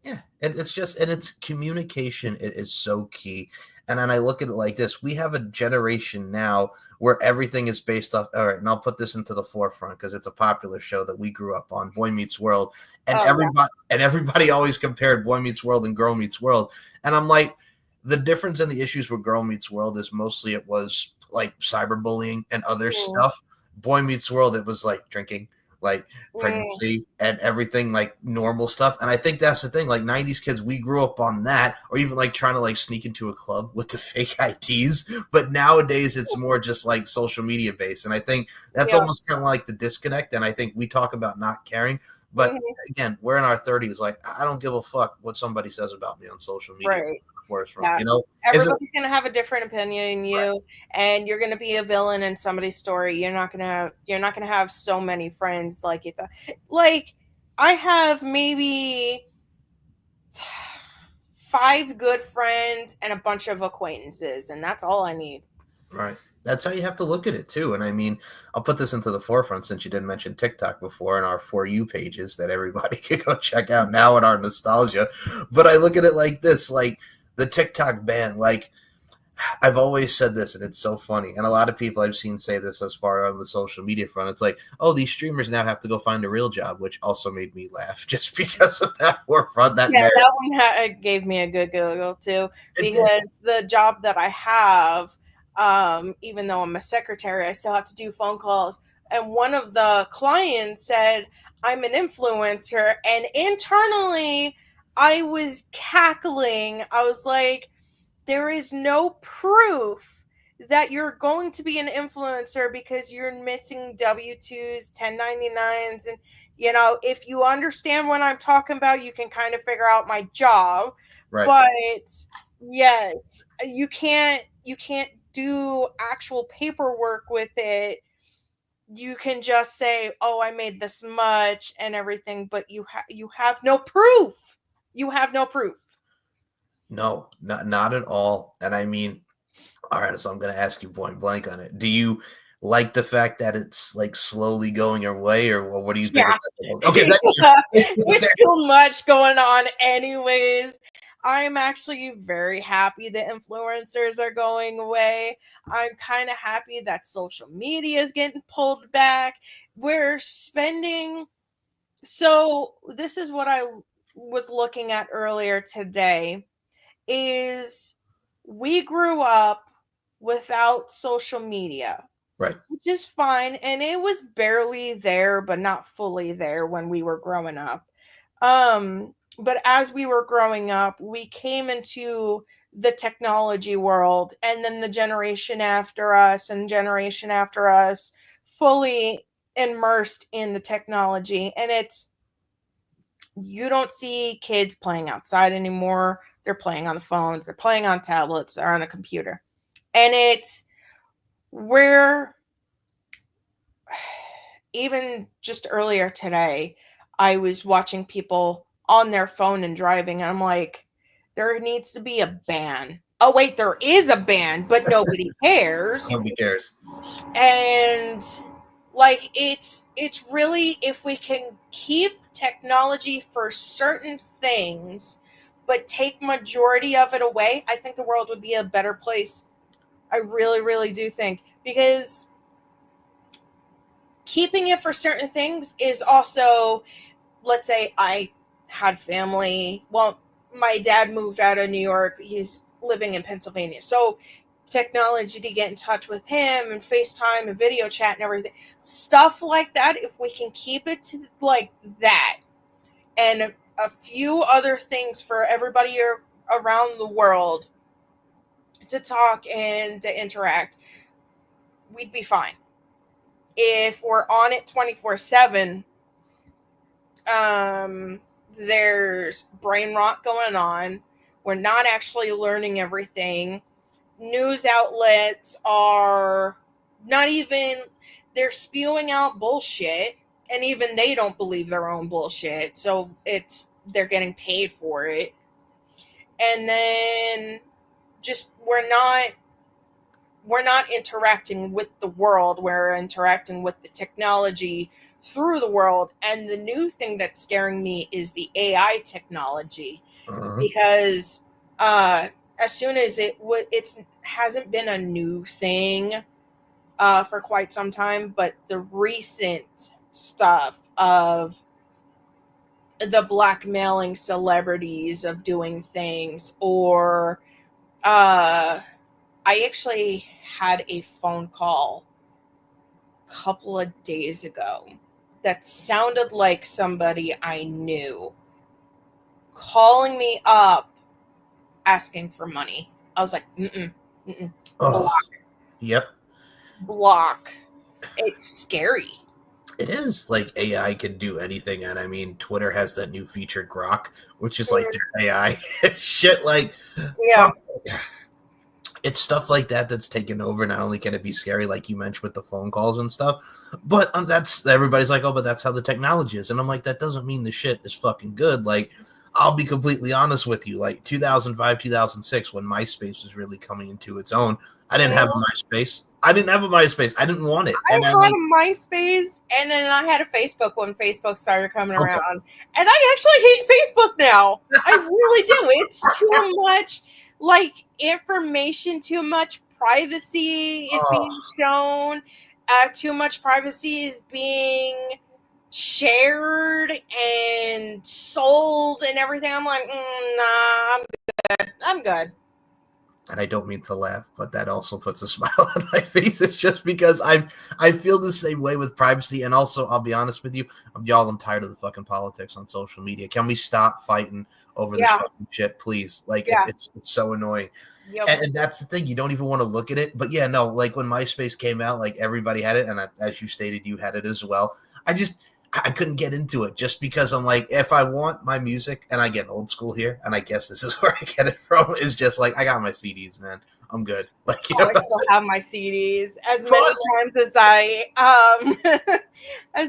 Yeah, it's just, and it's communication is so key. And then I look at it like this: we have a generation now where everything is based off. All right, and I'll put this into the forefront because it's a popular show that we grew up on, Boy Meets World, and everybody always compared Boy Meets World and Girl Meets World, and I'm like, the difference in the issues with Girl Meets World is mostly it was like cyberbullying and other stuff. Boy Meets World, it was like drinking, like pregnancy and everything, like normal stuff. And I think that's the thing, like 90s kids, we grew up on that, or even like trying to like sneak into a club with the fake IDs. But nowadays it's more just like social media based. And I think that's almost kind of like the disconnect. And I think we talk about not caring, but again, we're in our 30s. Like, I don't give a fuck what somebody says about me on social media. Right. You know, everybody's gonna have a different opinion than you, and you're gonna be a villain in somebody's story. You're not gonna have so many friends like you thought. Like, I have maybe 5 good friends and a bunch of acquaintances, and that's all I need. Right. That's how you have to look at it too. And I mean, I'll put this into the forefront since you didn't mention TikTok before in our For You pages that everybody can go check out now in our nostalgia. But I look at it like this, like the TikTok ban, like I've always said this, and it's so funny. And a lot of people I've seen say this as far on the social media front. It's like, oh, these streamers now have to go find a real job, which also made me laugh just because of that forefront. That one gave me a good giggle too, because the job that I have, even though I'm a secretary, I still have to do phone calls. And one of the clients said, I'm an influencer. And internally, I was cackling. I was like, there is no proof that you're going to be an influencer because you're missing W-2s, 1099s. And, you know, if you understand what I'm talking about, you can kind of figure out my job. Right. But yes, you can't do actual paperwork with it. You can just say, oh, I made this much and everything, but you have no proof. You have no proof. No, not at all. And I mean, all right, so I'm going to ask you point blank on it. Do you like the fact that it's like slowly going away, or what do you think? Okay, there's too much going on anyways. I'm actually very happy the influencers are going away. I'm kind of happy that social media is getting pulled back. We're spending. So this is what I was looking at earlier today, is we grew up without social media. Right. Which is fine. And it was barely there, but not fully there when we were growing up. But as we were growing up, we came into the technology world, and then the generation after us and generation after us fully immersed in the technology. And you don't see kids playing outside anymore. They're playing on the phones. They're playing on tablets. They're on a computer. And we're, even just earlier today, I was watching people on their phone and driving, and I'm like, there needs to be a ban oh wait, there is a band, but nobody cares. Nobody cares. And like it's really, if we can keep technology for certain things but take majority of it away, I think the world would be a better place. I really, really do think, because keeping it for certain things is also, let's say I had family. Well, my dad moved out of New York. He's living in Pennsylvania. So technology to get in touch with him and FaceTime and video chat and everything. Stuff like that, if we can keep it to like that and a few other things for everybody around the world to talk and to interact, we'd be fine. If we're on it 24/7, there's brain rot going on. We're not actually learning everything. News outlets are not even, they're spewing out bullshit, and even they don't believe their own bullshit. So they're getting paid for it. And then just we're not interacting with the world. We're interacting with the technology through the world. And the new thing that's scaring me is the AI technology, because as soon as it hasn't been a new thing for quite some time, but the recent stuff of the blackmailing celebrities of doing things, or I actually had a phone call a couple of days ago that sounded like somebody I knew calling me up asking for money. I was like, block. Yep. Block. It's scary. It is. Like, AI can do anything, and I mean, Twitter has that new feature, Grok, which is like their AI shit. Like, yeah, it's stuff like that that's taken over. Not only can it be scary, like you mentioned with the phone calls and stuff, but that's, everybody's like, oh, but that's how the technology is, and I'm like, that doesn't mean the shit is fucking good. Like, I'll be completely honest with you. Like 2005, 2006, when MySpace was really coming into its own, I didn't have a MySpace. I didn't want it. I had a MySpace, and then I had a Facebook when Facebook started coming around. And I actually hate Facebook now. I really do. It's too much, like, information, too much privacy is being shown. Too much privacy is being shared and sold and everything. I'm like, nah, I'm good. And I don't mean to laugh, but that also puts a smile on my face. It's just because I feel the same way with privacy. And also, I'll be honest with you, I'm tired of the fucking politics on social media. Can we stop fighting over this fucking shit, please? Like, it's so annoying. Yep. And that's the thing. You don't even want to look at it. But yeah, no, like when MySpace came out, like everybody had it. And as you stated, you had it as well. I couldn't get into it just because I'm like, if I want my music, and I get old school here, and I guess this is where I get it from, is just like, I got my CDs, man. I'm good. Like, I still have my CDs as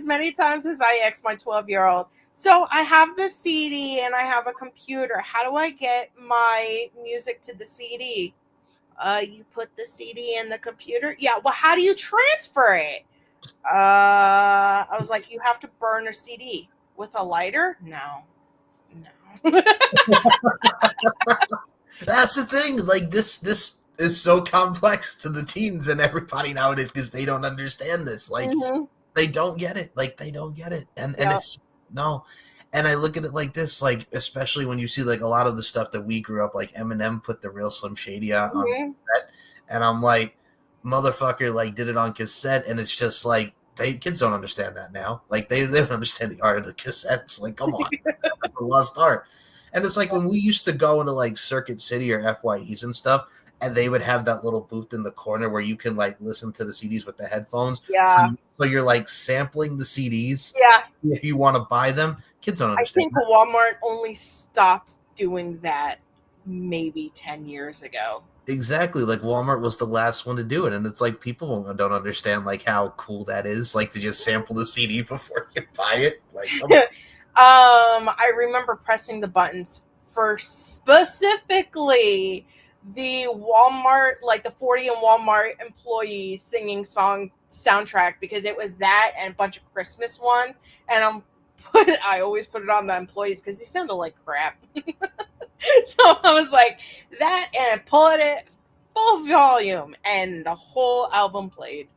many times as I ask my 12-year-old. So I have the CD and I have a computer. How do I get my music to the CD? You put the CD in the computer? Yeah. Well, how do you transfer it? I was like, you have to burn a CD with a lighter? No. That's the thing. Like, this is so complex to the teens and everybody nowadays because they don't understand this. Like, they don't get it. Like, they don't get it. And it's no. And I look at it like this, like, especially when you see like a lot of the stuff that we grew up, like Eminem put the Real Slim Shady out on cassette, and I'm like, motherfucker, like, did it on cassette, and it's just like, kids don't understand that now. Like, they don't understand the art of the cassettes. Like, come on, the lost art. And it's like when we used to go into like Circuit City or FYEs and stuff, and they would have that little booth in the corner where you can like listen to the CDs with the headphones. Yeah. So you're like sampling the CDs. Yeah. If you want to buy them, kids don't understand. I think Walmart only stopped doing that maybe 10 years ago. Exactly. Like Walmart was the last one to do it. And it's like people don't understand like how cool that is. Like to just sample the CD before you buy it. Like, come on. I remember pressing the buttons for specifically the Walmart, like the 40 and Walmart employees singing song soundtrack, because it was that and a bunch of Christmas ones. And I always put it on the employees because they sounded like crap. So I was like, that, and pull it full volume, and the whole album played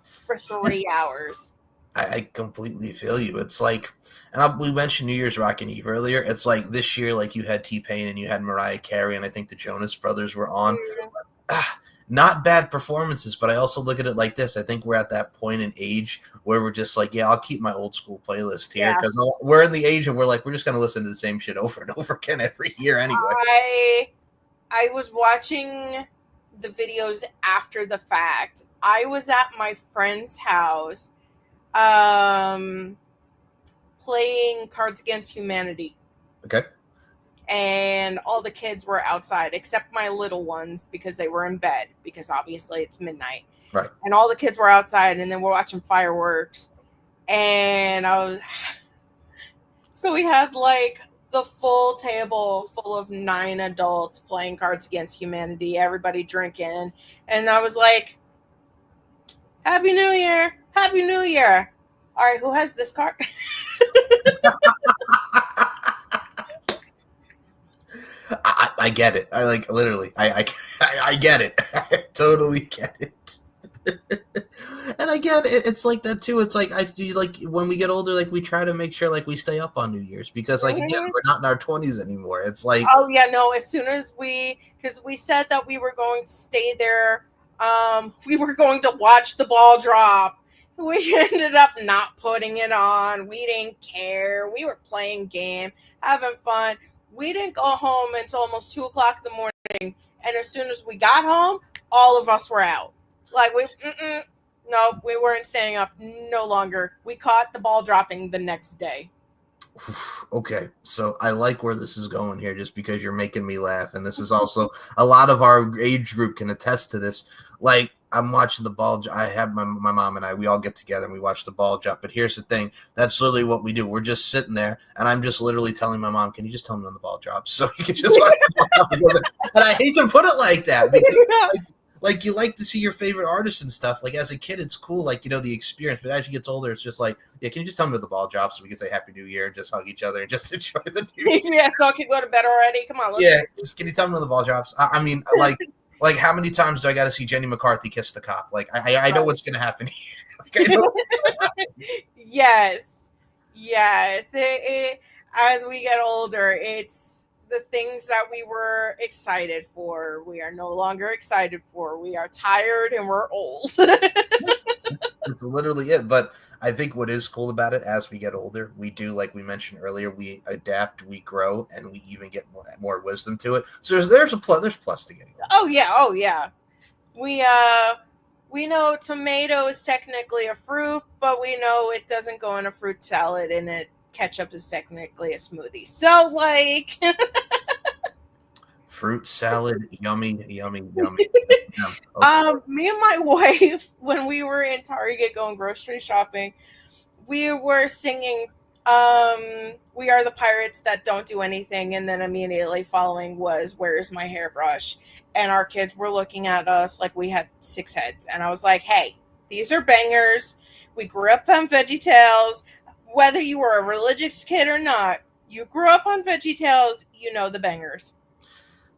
for 3 hours. I completely feel you. It's like, and we mentioned New Year's Rockin' Eve earlier. It's like this year, like you had T-Pain and you had Mariah Carey, and I think the Jonas Brothers were on. Not bad performances, but I also look at it like this. I think we're at that point in age where we're just like, yeah, I'll keep my old school playlist here, because we're in the age of we're like, we're just going to listen to the same shit over and over again every year anyway. I was watching the videos after the fact. I was at my friend's house playing Cards Against Humanity. Okay. And all the kids were outside except my little ones, because they were in bed, because obviously it's midnight. Right. And all the kids were outside, and then we're watching fireworks. And so we had like the full table full of 9 adults playing Cards Against Humanity, everybody drinking. And I was like, Happy New Year. Happy New Year. All right, who has this card? I get it. I like literally. I get it. I totally get it. And I get it. It's like that too. It's like like when we get older, like we try to make sure like we stay up on New Year's, because like again, we're not in our 20s anymore. It's like, oh yeah, no. As soon as because we said that we were going to stay there, we were going to watch the ball drop. We ended up not putting it on. We didn't care. We were playing game, having fun. We didn't go home until almost 2:00 in the morning. And as soon as we got home, all of us were out. Like, no, we weren't staying up no longer. We caught the ball dropping the next day. Okay, so I like where this is going here, just because you're making me laugh. And this is also a lot of our age group can attest to this. Like, I'm watching the ball. I have my mom and we all get together and we watch the ball drop. But here's the thing. That's literally what we do. We're just sitting there, and I'm just literally telling my mom, can you just tell me when the ball drops so you can just watch the ball drop? And I hate to put it like that, because like you like to see your favorite artists and stuff. Like as a kid, it's cool, like, you know, the experience. But as you get older, it's just like, yeah, can you just tell me when the ball drops so we can say Happy New Year and just hug each other and just enjoy the New Year? Yeah, so I can go to bed already. Come on, yeah, just can you tell me when the ball drops? I mean, like how many times do I got to see Jenny McCarthy kiss the cop? Like I know what's going to happen here. Like, I know Yes. As we get older, it's the things that we were excited for, we are no longer excited for. We are tired and we're old. It's literally it. But I think what is cool about it, as we get older, we do, like we mentioned earlier, we adapt, we grow, and we even get more wisdom to it. So there's plus to getting older. Oh yeah. We know tomato is technically a fruit, but we know it doesn't go in a fruit salad, and ketchup is technically a smoothie. So like fruit salad, yummy. Yeah, okay. Me and my wife, when we were in Target going grocery shopping, we were singing We Are the Pirates That Don't Do Anything, and then immediately following was Where's My Hairbrush? And our kids were looking at us like we had 6 heads. And I was like, hey, these are bangers. We grew up on VeggieTales. Whether you were a religious kid or not, you grew up on VeggieTales, you know the bangers.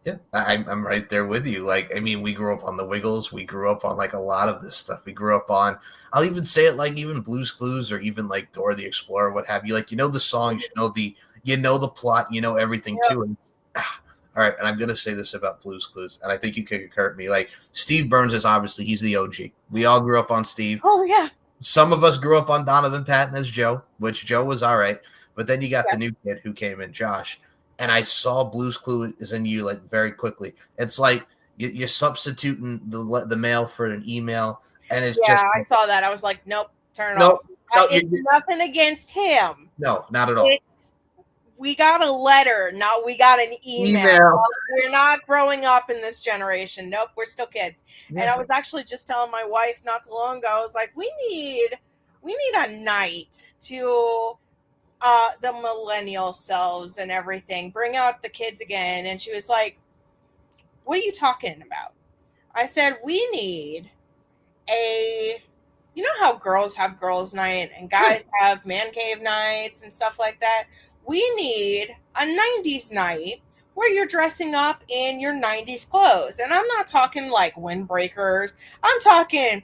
Yeah, I'm right there with you. Like, I mean, we grew up on the Wiggles. We grew up on like a lot of this stuff. We grew up on, I'll even say it, like even Blue's Clues or even like Dora the Explorer, what have you. Like, you know the songs, you know the plot, you know everything too. And all right, and I'm gonna say this about Blue's Clues, and I think you could concur with me. Like, Steve Burns is obviously, he's the OG. We all grew up on Steve. Oh yeah. Some of us grew up on Donovan Patton as Joe, which Joe was all right. But then you got the new kid who came in, Josh. And I saw Blue's Clues in you like very quickly. It's like you're substituting the mail for an email, and it's just. Yeah, I saw that. I was like, nope, turn it off. It's nothing against him. No, not at all. We got a letter. Now we got an email. We're not growing up in this generation. Nope, we're still kids. Yeah. And I was actually just telling my wife not too long ago, I was like, we need a night to the millennial selves and everything. Bring out the kids again. And she was like, what are you talking about? I said, we need you know how girls have girls' night and guys have man cave nights and stuff like that? We need a 90s night where you're dressing up in your 90s clothes. And I'm not talking like windbreakers. I'm talking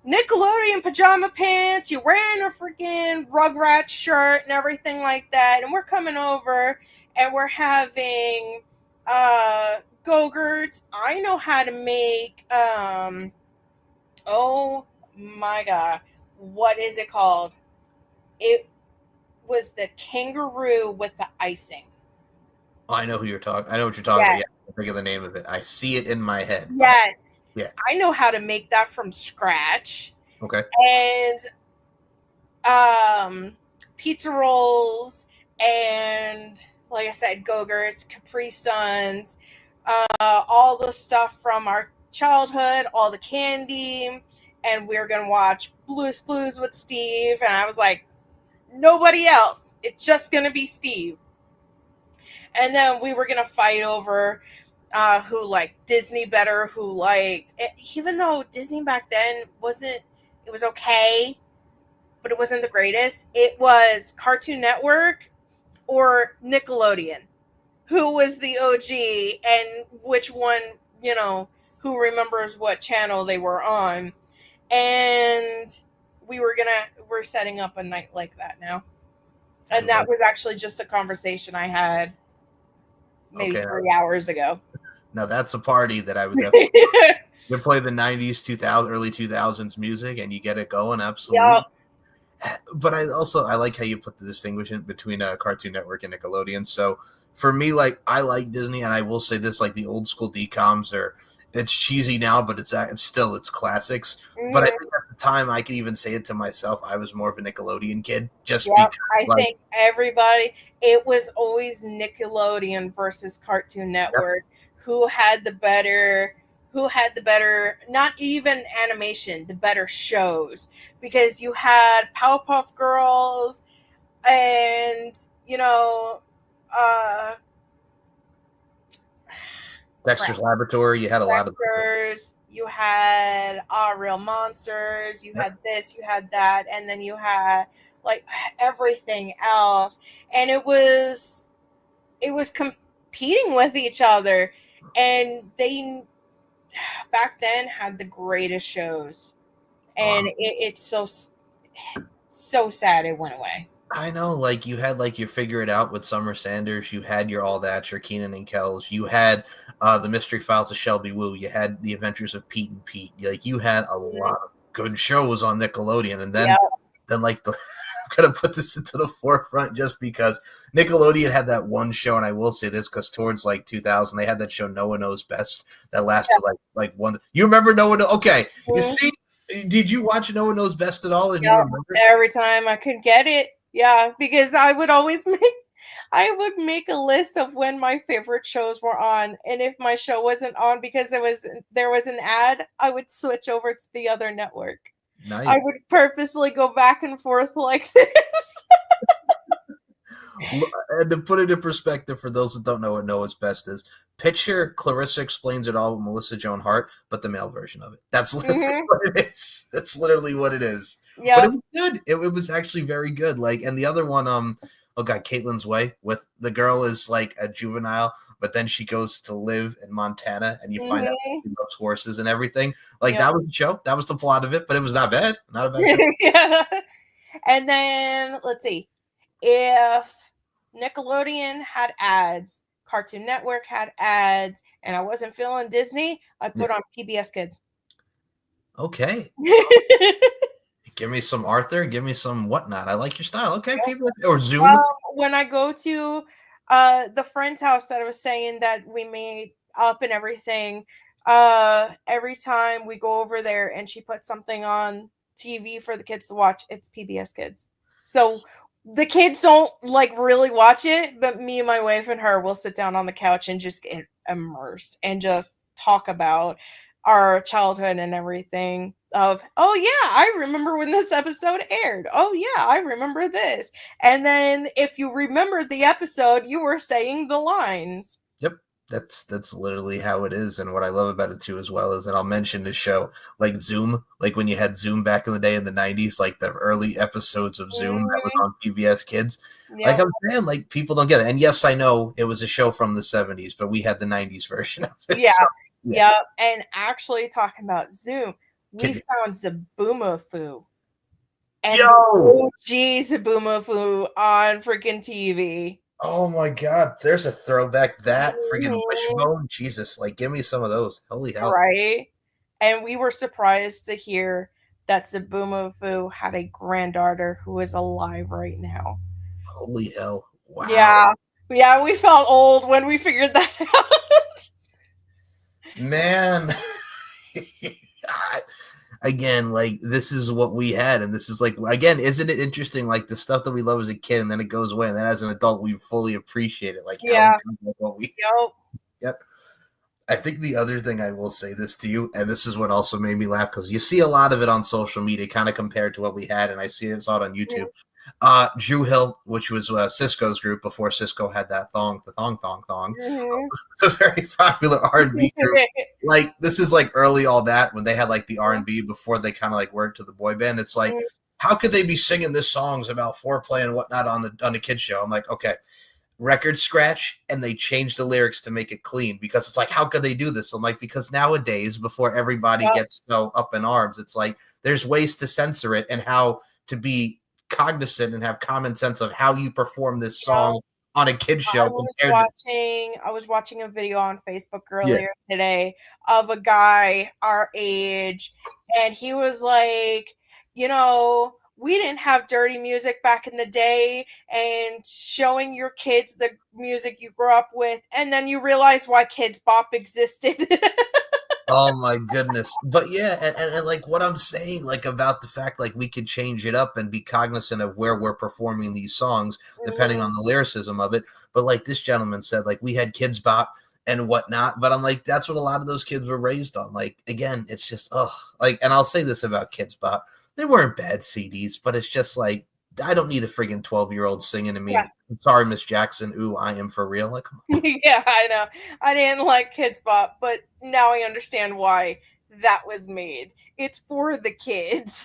Nickelodeon pajama pants. You're wearing a freaking Rugrats shirt and everything like that. And we're coming over and we're having Go-Gurts. I know how to make oh my god, what is it called? It was the kangaroo with the icing. Oh, I know who you're talking. I know what you're talking Yes. about. Yeah, I think of the name of it. I see it in my head. Yes. Yeah. I know how to make that from scratch. Okay. And pizza rolls and, like I said, Go-Gurts, Capri Suns, all the stuff from our childhood, all the candy, and we were going to watch Blue's Clues with Steve, and I was like, nobody else. It's just going to be Steve. And then we were going to fight over who liked Disney better, who liked it, even though Disney back then wasn't, it was okay, but it wasn't the greatest. It was Cartoon Network or Nickelodeon. Who was the OG and which one, you know, who remembers what channel they were on. And we're setting up a night like that now. And that was actually just a conversation I had maybe 3 hours ago. Now that's a party that I would definitely you play the 90s, 2000, early 2000s music and you get it going. Absolutely. Yep. But I like how you put the distinction between Cartoon Network and Nickelodeon. So for me, like, I like Disney, and I will say this, like, the old school DComs it's cheesy now, but it's classics. Mm-hmm. But I think at the time, I could even say it to myself, I was more of a Nickelodeon kid. Just because I think everybody, it was always Nickelodeon versus Cartoon Network. Yep. Who had the better, not even animation, the better shows. Because you had Powerpuff Girls and, you know, Dexter's Laboratory. You had a lot of you had Real Monsters, you had this, you had that, and then you had like everything else, and it was competing with each other, and they back then had the greatest shows, and it's so sad it went away. I know, like, you had, like, your Figure It Out with Summer Sanders. You had your All That, your Keenan and Kel's. You had the Mystery Files of Shelby Woo. You had the Adventures of Pete and Pete. Like, you had a lot of good shows on Nickelodeon. And then like, I'm going to put this into the forefront just because Nickelodeon had that one show, and I will say this because towards, like, 2000, they had that show No One Knows Best that lasted, like one. You remember No One? Okay. Mm-hmm. You see, did you watch No One Knows Best at all? And you remember? Every time I could get it. Yeah, because I would make a list of when my favorite shows were on, and if my show wasn't on because there was an ad, I would switch over to the other network. Nice. I would purposely go back and forth like this. And to put it in perspective for those that don't know what Know What's Best is, picture Clarissa Explains It All with Melissa Joan Hart, but the male version of it. That's literally what it is. That's literally what it is. Yeah, but it was good. It was actually very good. Like, and the other one, Caitlin's Way, with the girl is like a juvenile, but then she goes to live in Montana, and you find out she loves horses and everything. Like, that was the show. That was the plot of it, but it was not bad. Not a bad show. Yeah. And then let's see, if Nickelodeon had ads, Cartoon Network had ads, and I wasn't feeling Disney, I put on PBS Kids. Okay. Give me some Arthur. Give me some whatnot. I like your style. Okay, people or Zoom. When I go to the friend's house that I was saying that we made up and everything, every time we go over there and she puts something on TV for the kids to watch, it's PBS Kids. So the kids don't like really watch it, but me and my wife and her will sit down on the couch and just get immersed and just talk about our childhood and everything of, oh yeah, I remember when this episode aired. Oh yeah, I remember this. And then if you remember the episode, you were saying the lines. Yep. That's literally how it is. And what I love about it too as well is, and I'll mention the show like Zoom, like when you had Zoom back in the day in the 90s, like the early episodes of Zoom that was on PBS Kids. Yep. Like I'm saying, like people don't get it. And yes, I know it was a show from the 70s, but we had the 90s version of it. Yeah. So, Yep. And actually talking about Zoom, we found Zaboomafoo. And OG Zaboomafoo on freaking TV. Oh my God, there's a throwback. That freaking wishbone. Jesus, like give me some of those. Holy hell. Right. And we were surprised to hear that Zaboomafoo had a granddaughter who is alive right now. Holy hell. Wow. Yeah. Yeah, we felt old when we figured that out. Man. Again, like this is what we had, and this is like, again, isn't it interesting? Like the stuff that we love as a kid, and then it goes away, and then as an adult, we fully appreciate it. Like, yeah, what we, yep. I think the other thing I will say this to you, and this is what also made me laugh because you see a lot of it on social media, kind of compared to what we had, and I saw it on YouTube. Drew Hill, which was Cisco's group before Cisco had that thong, a very popular R&B group. Like this is like early all that when they had like the R&B before they kind of like went to the boy band. It's like, how could they be singing this songs about foreplay and whatnot on the kids show? I'm like, okay, record scratch, and they changed the lyrics to make it clean because it's like, how could they do this? I'm like, because nowadays, before everybody gets so up in arms, it's like there's ways to censor it and how to be cognizant and have common sense of how you perform this song on a kid's show. I was watching a video on Facebook earlier today of a guy our age, and he was like, you know, we didn't have dirty music back in the day, and showing your kids the music you grew up with, and then you realize why Kids Bop existed. Oh my goodness. But yeah, and like what I'm saying, like about the fact like we could change it up and be cognizant of where we're performing these songs, depending on the lyricism of it. But like this gentleman said, like we had Kids Bop and whatnot, but I'm like, that's what a lot of those kids were raised on. Like, again, it's just, like, and I'll say this about Kids Bop, they weren't bad CDs, but it's just like, I don't need a friggin' 12-year-old singing to me. Yeah. I'm sorry, Miss Jackson. Ooh, I am for real. Like, come on. Yeah, I know. I didn't like Kids Bop, but now I understand why that was made. It's for the kids.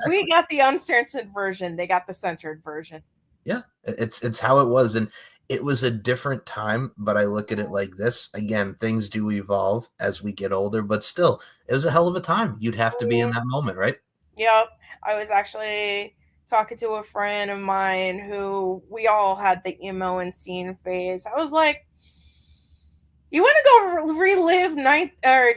We got the uncensored version. They got the censored version. Yeah, it's how it was. And it was a different time, but I look at it like this. Again, things do evolve as we get older, but still, it was a hell of a time. You'd have to be in that moment, right? Yep. I was actually talking to a friend of mine who we all had the emo and scene phase. I was like, you want to go relive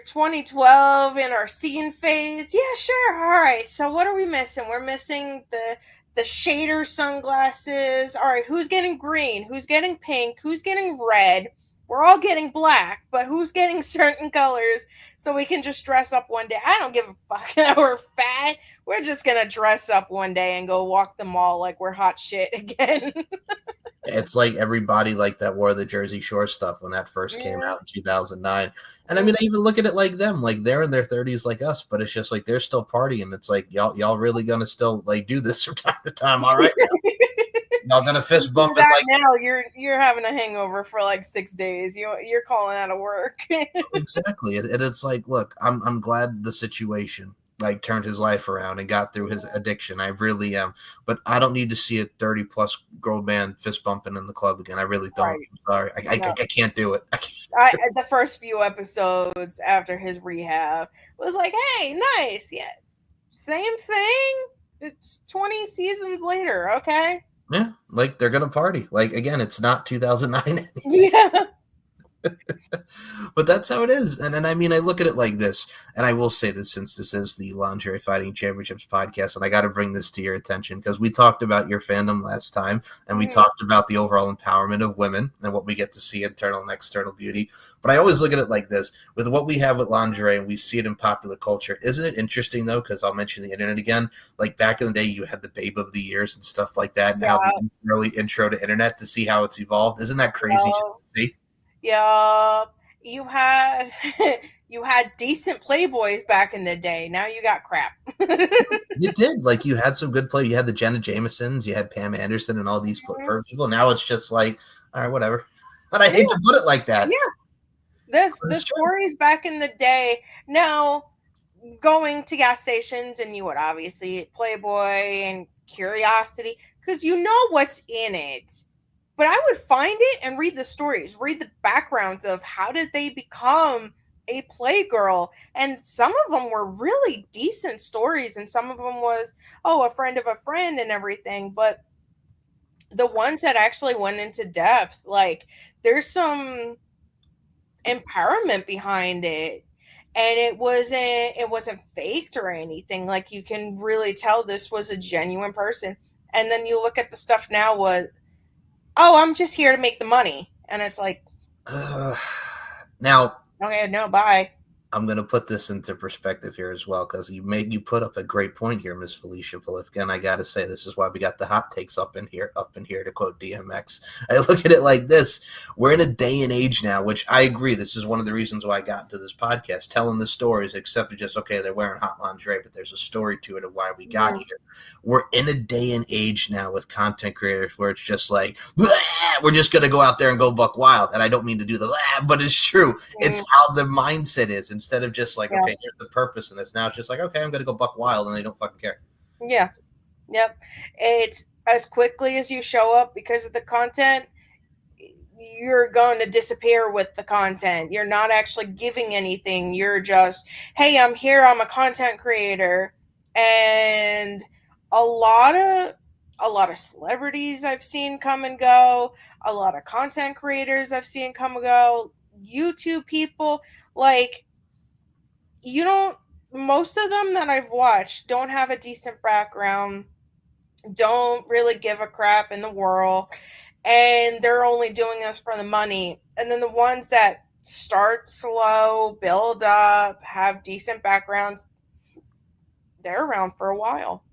2012 in our scene phase? Yeah, sure. All right. So what are we missing? We're missing the shader sunglasses. All right. Who's getting green? Who's getting pink? Who's getting red? We're all getting black, but who's getting certain colors so we can just dress up one day? I don't give a fuck that we're fat. We're just going to dress up one day and go walk the mall like we're hot shit again. It's like everybody like that wore the Jersey Shore stuff when that first came out in 2009. And I mean, I even look at it like them, like they're in their 30s like us, but it's just like they're still partying. It's like, y'all really going to still like do this from time to time. All right. Y'all gonna fist bump it like now. You're having a hangover for like 6 days. You're calling out of work. Exactly, and it's like, look, I'm glad the situation like turned his life around and got through his addiction. I really am, but I don't need to see a 30+ girl band fist bumping in the club again. I really don't. Right. I'm sorry, I can't do it. The first few episodes after his rehab was like, hey, nice, yeah, same thing. It's 20 seasons later, okay. Yeah, like they're gonna party. Like again, it's not 2009. Yeah. But that's how it is. And I mean, I look at it like this, and I will say this since this is the Lingerie Fighting Championships podcast, and I got to bring this to your attention because we talked about your fandom last time, and we talked about the overall empowerment of women and what we get to see, internal and external beauty. But I always look at it like this. With what we have with lingerie, and we see it in popular culture, isn't it interesting, though, because I'll mention the internet again. Like back in the day, you had the Babe of the Years and stuff like that, and how the early intro to internet to see how it's evolved. Isn't that crazy to see? Yeah, you had decent Playboys back in the day. Now you got crap. You did. Like you had some good play. You had the Jenna Jamesons, you had Pam Anderson, and all these people. Now it's just like, all right, whatever. And I hate to put it like that. Yeah. The stories back in the day. Now, going to gas stations and you would obviously Playboy and Curiosity because you know what's in it. But I would find it and read the stories, read the backgrounds of how did they become a playgirl. And some of them were really decent stories, and some of them was, oh, a friend of a friend and everything. But the ones that actually went into depth, like there's some empowerment behind it. And it wasn't faked or anything. Like you can really tell this was a genuine person. And then you look at the stuff now was, oh, I'm just here to make the money. And it's like, now, okay, no, bye. I'm going to put this into perspective here as well, because you put up a great point here, Miss Felicia Palifka, and I got to say, this is why we got the hot takes up in here, to quote DMX. I look at it like this. We're in a day and age now, which I agree, this is one of the reasons why I got into this podcast, telling the stories, except for just, okay, they're wearing hot lingerie, but there's a story to it of why we got here. We're in a day and age now with content creators where it's just like, we're just going to go out there and go buck wild. And I don't mean to do the but it's true. It's how the mindset is. Instead of just like, okay, here's the purpose in this. Now it's just like, okay, I'm going to go buck wild, and they don't fucking care. Yeah. Yep. It's as quickly as you show up because of the content, you're going to disappear with the content. You're not actually giving anything. You're just, hey, I'm here. I'm a content creator. And a lot of celebrities I've seen come and go. A lot of content creators I've seen come and go. YouTube people, like, most of them that I've watched don't have a decent background, don't really give a crap in the world, and they're only doing this for the money. And then the ones that start slow, build up, have decent backgrounds, they're around for a while.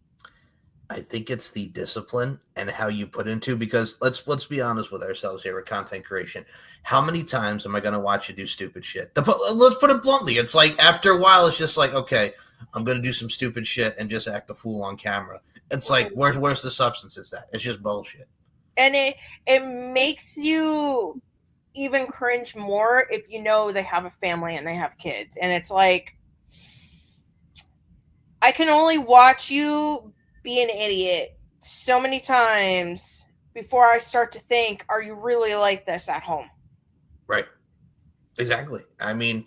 I think it's the discipline and how you put into, because let's be honest with ourselves here with content creation. How many times am I going to watch you do stupid shit? Let's put it bluntly. It's like after a while, it's just like, okay, I'm going to do some stupid shit and just act a fool on camera. It's like, where's the substance is that? It's just bullshit. And it makes you even cringe more if you know they have a family and they have kids. And it's like, I can only watch you be an idiot so many times before I start to think, are you really like this at home? Right. Exactly. I mean,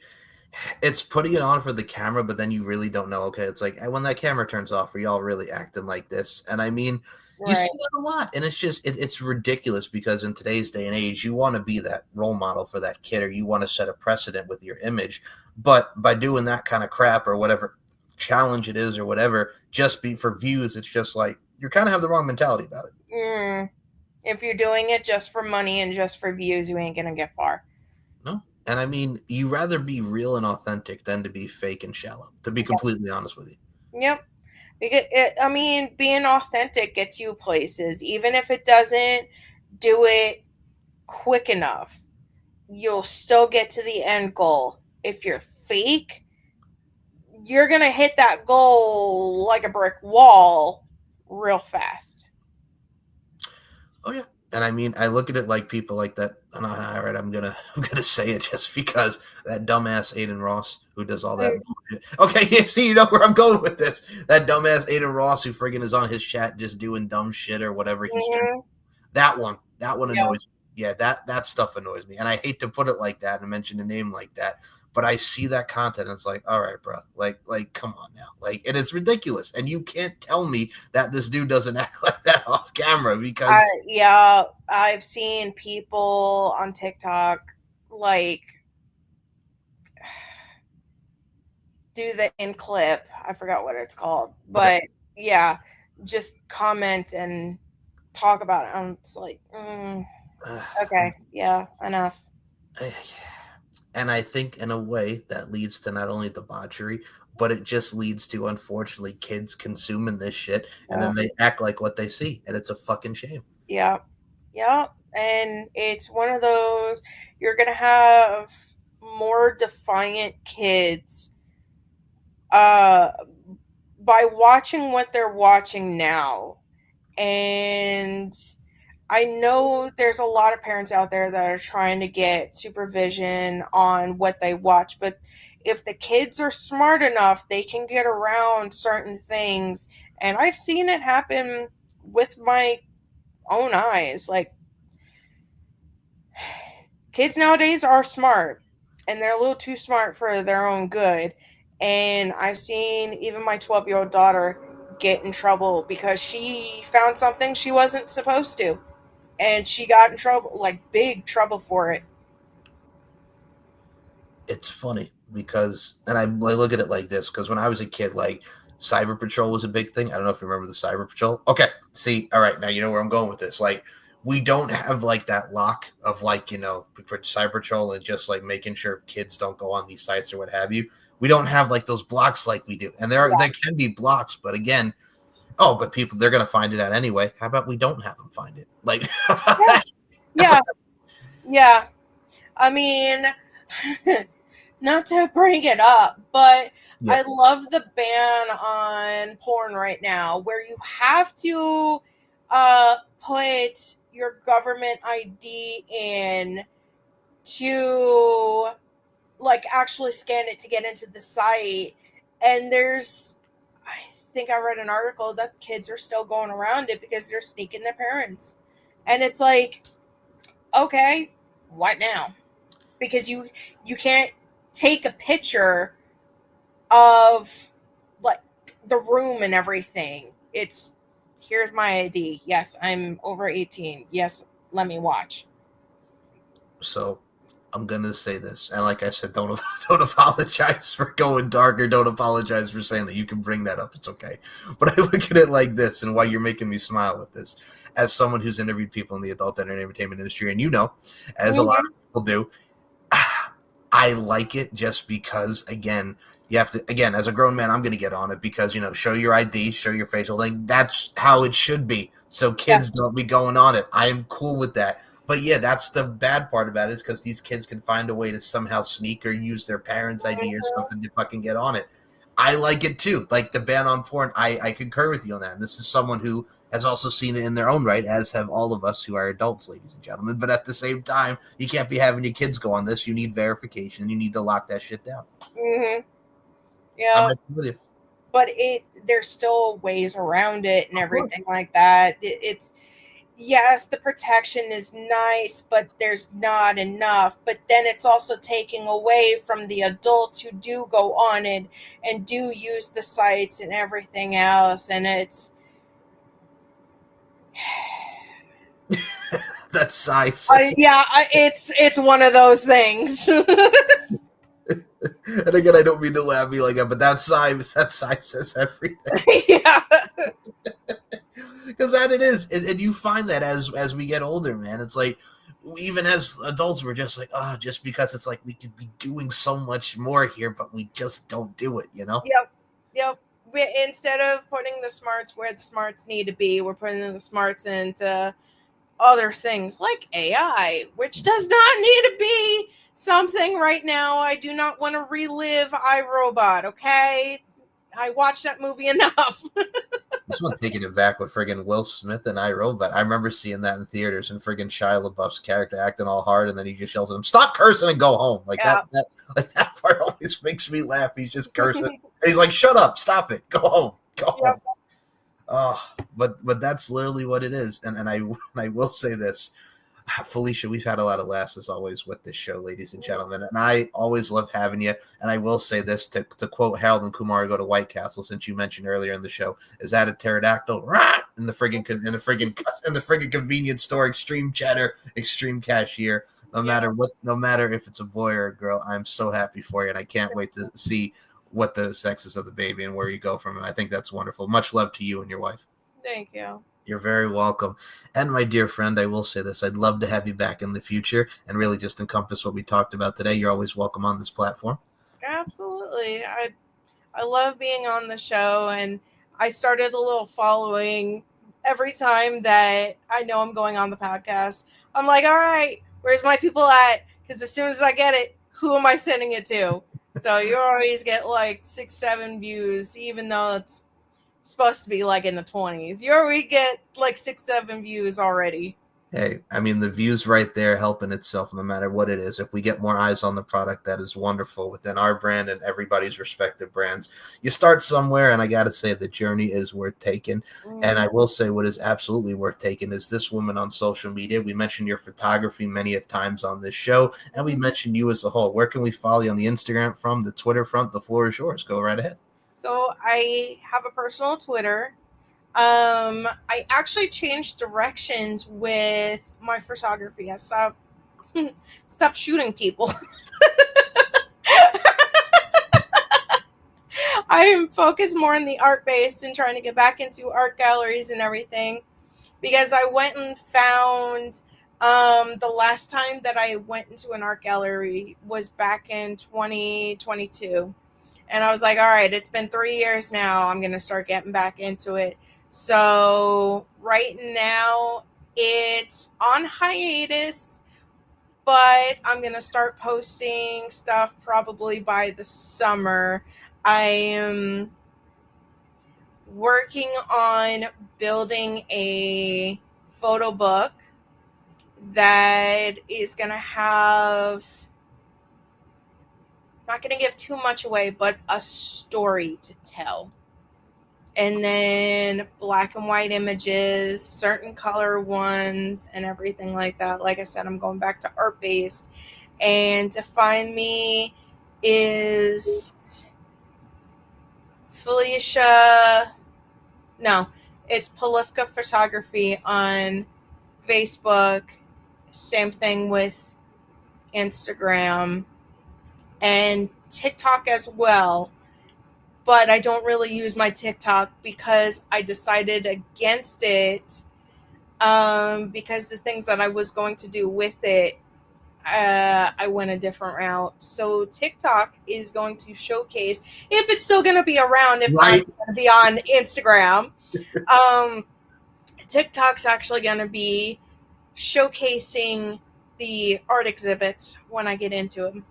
it's putting it on for the camera, but then you really don't know. Okay, it's like when that camera turns off, are y'all really acting like this? And I mean, you see that a lot, and it's just it's ridiculous, because in today's day and age, you want to be that role model for that kid, or you want to set a precedent with your image. But by doing that kind of crap or whatever challenge it is or whatever, just be for views, it's just like you kind of have the wrong mentality about it. If you're doing it just for money and just for views, you ain't gonna get far. No. And I mean, you rather be real and authentic than to be fake and shallow, to be completely honest with you. Yep. Being authentic gets you places. Even if it doesn't do it quick enough, you'll still get to the end goal. If you're fake, you're going to hit that goal like a brick wall real fast. Oh, yeah. And I mean, I look at it like people like that. And all right, I'm gonna say it just because that dumbass Aiden Ross who does all that bullshit. Okay, you see, you know where I'm going with this. That dumbass Aiden Ross who friggin' is on his chat just doing dumb shit or whatever he's trying. That one annoys me. Yeah, that stuff annoys me. And I hate to put it like that and mention a name like that. But I see that content and it's like, all right, bro, like, come on now. Like, and it's ridiculous. And you can't tell me that this dude doesn't act like that off camera, because I've seen people on TikTok like do the in clip. I forgot what it's called, but yeah, just comment and talk about it. It's like, okay, yeah, enough. And I think in a way that leads to not only debauchery, but it just leads to, unfortunately, kids consuming this shit, and then they act like what they see, and it's a fucking shame. Yeah. And it's one of those, you're going to have more defiant kids by watching what they're watching now. And I know there's a lot of parents out there that are trying to get supervision on what they watch, but if the kids are smart enough, they can get around certain things. And I've seen it happen with my own eyes. Like, kids nowadays are smart, and they're a little too smart for their own good. And I've seen even my 12-year-old daughter get in trouble because she found something she wasn't supposed to, and she got in trouble, like big trouble for it. It's funny because, and I look at it like this, because when I was a kid, like Cyber Patrol was a big thing. I don't know if you remember the Cyber Patrol. Okay, see, all right, now you know where I'm going with this. Like, we don't have like that lock of like, you know, Cyber Patrol and just like making sure kids don't go on these sites or what have you. We don't have like those blocks like we do, and there can be blocks, but again, but people, they're gonna find it out anyway. How about we don't have them find it? Like, yeah. I mean, not to bring it up, but I love the ban on porn right now, where you have to put your government ID in to like actually scan it to get into the site. And I think I read an article that kids are still going around it because they're sneaking their parents. And it's like, okay, what now? Because you can't take a picture of like the room and everything. It's, here's my ID. Yes, I'm over 18. Yes, let me watch. So I'm gonna say this, and like I said, don't apologize for going dark, or don't apologize for saying that. You can bring that up; it's okay. But I look at it like this, and why you're making me smile with this, as someone who's interviewed people in the adult entertainment industry, and you know, as a lot of people do, I like it just because, again, you have to, again, as a grown man, I'm going to get on it because, you know, show your ID, show your facial thing. That's how it should be. So kids don't be going on it. I am cool with that. But yeah, that's the bad part about it, is because these kids can find a way to somehow sneak or use their parents' ID or something to fucking get on it. I like it too. Like the ban on porn, I concur with you on that. And this is someone who has also seen it in their own right, as have all of us who are adults, ladies and gentlemen. But at the same time, you can't be having your kids go on this. You need verification. You need to lock that shit down. Mm-hmm. Yeah. I'm with you. But there's still ways around it and everything like that. It's, yes, the protection is nice, but there's not enough. But then it's also taking away from the adults who do go on it and do use the sites and everything else. And it's that size. It's one of those things. And again, I don't mean to laugh me like that, but that size says everything. Yeah. Because that it is, and you find that as we get older, man, it's like, even as adults, we're just like, just because it's like we could be doing so much more here, but we just don't do it, you know? Yep. Instead of putting the smarts where the smarts need to be, we're putting the smarts into other things like AI, which does not need to be something right now. I do not want to relive iRobot, okay? I watched that movie enough. This one taking it back with friggin' Will Smith and iRobot. I remember seeing that in theaters, and friggin' Shia LaBeouf's character acting all hard, and then he just yells at him, "Stop cursing and go home!" Like that part always makes me laugh. He's just cursing, and he's like, "Shut up! Stop it! Go home! Go home!" But that's literally what it is, and I will say this. Felicia, we've had a lot of laughs as always with this show, ladies and gentlemen, and I always love having you. And I will say this, to quote Harold and Kumar Go to White Castle, since you mentioned earlier in the show, is that a pterodactyl in the friggin' convenience store, extreme cheddar, extreme cashier. No matter if it's a boy or a girl, I'm so happy for you, and I can't wait to see what the sex is of the baby and where you go from it. I think that's wonderful. Much love to you and your wife. Thank you. You're very welcome. And my dear friend, I will say this. I'd love to have you back in the future and really just encompass what we talked about today. You're always welcome on this platform. Absolutely. I love being on the show, and I started a little following every time that I know I'm going on the podcast. I'm like, all right, where's my people at? Because as soon as I get it, who am I sending it to? So you always get like 6-7 views, even though it's supposed to be like in the 20s. You already get like 6-7 views already. Hey, I mean, the view's right there helping itself no matter what it is. If we get more eyes on the product, that is wonderful within our brand and everybody's respective brands. You start somewhere, and I got to say the journey is worth taking. And I will say what is absolutely worth taking is this woman on social media. We mentioned your photography many of times on this show, and we mentioned you as a whole. Where can we follow you on the Instagram from, the Twitter front? The floor is yours. Go right ahead. So I have a personal Twitter. I actually changed directions with my photography. I stopped shooting people. I'm focused more on the art base and trying to get back into art galleries and everything, because I went and found the last time that I went into an art gallery was back in 2022. And I was like, all right, it's been 3 years now. I'm going to start getting back into it. So right now it's on hiatus, but I'm going to start posting stuff probably by the summer. I am working on building a photo book that is going to have, not going to give too much away, but a story to tell. And then black and white images, certain color ones, and everything like that. Like I said, I'm going back to art-based. And to find me is it's Palifka Photography on Facebook. Same thing with Instagram and TikTok as well. But I don't really use my TikTok because I decided against it, because the things that I was going to do with it, I went a different route. So TikTok is going to showcase, if it's still going to be around, if Right. not, it's going to be on Instagram. TikTok's actually going to be showcasing the art exhibits when I get into them.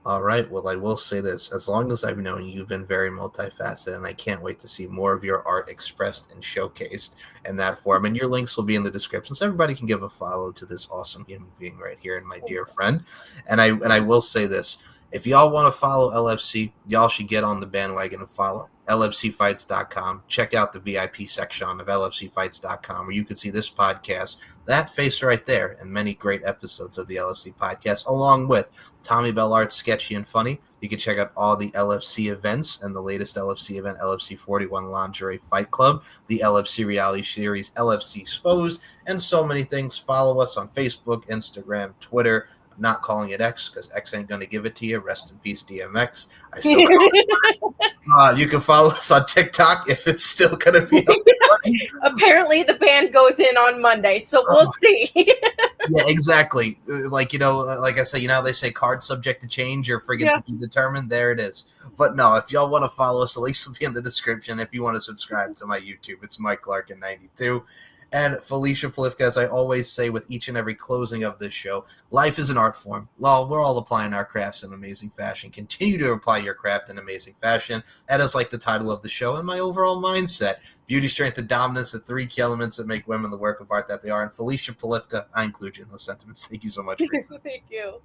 All right. Well, I will say this. As long as I've known you, you've been very multifaceted, and I can't wait to see more of your art expressed and showcased in that form. And your links will be in the description, so everybody can give a follow to this awesome human being right here and my dear friend. And I will say this. If y'all want to follow LFC, y'all should get on the bandwagon and follow LFCfights.com. Check out the VIP section of LFCfights.com, where you can see this podcast, that face right there, and many great episodes of the LFC podcast, along with Tommy Bell Art's Sketchy and Funny. You can check out all the LFC events and the latest LFC event, LFC 41 Lingerie Fight Club, the LFC reality series, LFC Exposed, and so many things. Follow us on Facebook, Instagram, Twitter. I'm not calling it X because X ain't going to give it to you. Rest in peace, DMX. I still call it. You can follow us on TikTok if it's still going to be. Apparently, the ban goes in on Monday, so we'll see. Yeah, exactly. Like, like I say, they say card subject to change or friggin' to be determined. There it is. But no, if y'all want to follow us, the links will be in the description. If you want to subscribe to my YouTube, it's Mike Larkin92. And Felicia Palifka, as I always say with each and every closing of this show, life is an art form. Well, we're all applying our crafts in amazing fashion. Continue to apply your craft in amazing fashion. That is like the title of the show and my overall mindset. Beauty, strength, and dominance, the three key elements that make women the work of art that they are. And Felicia Palifka, I include you in those sentiments. Thank you so much. Thank you.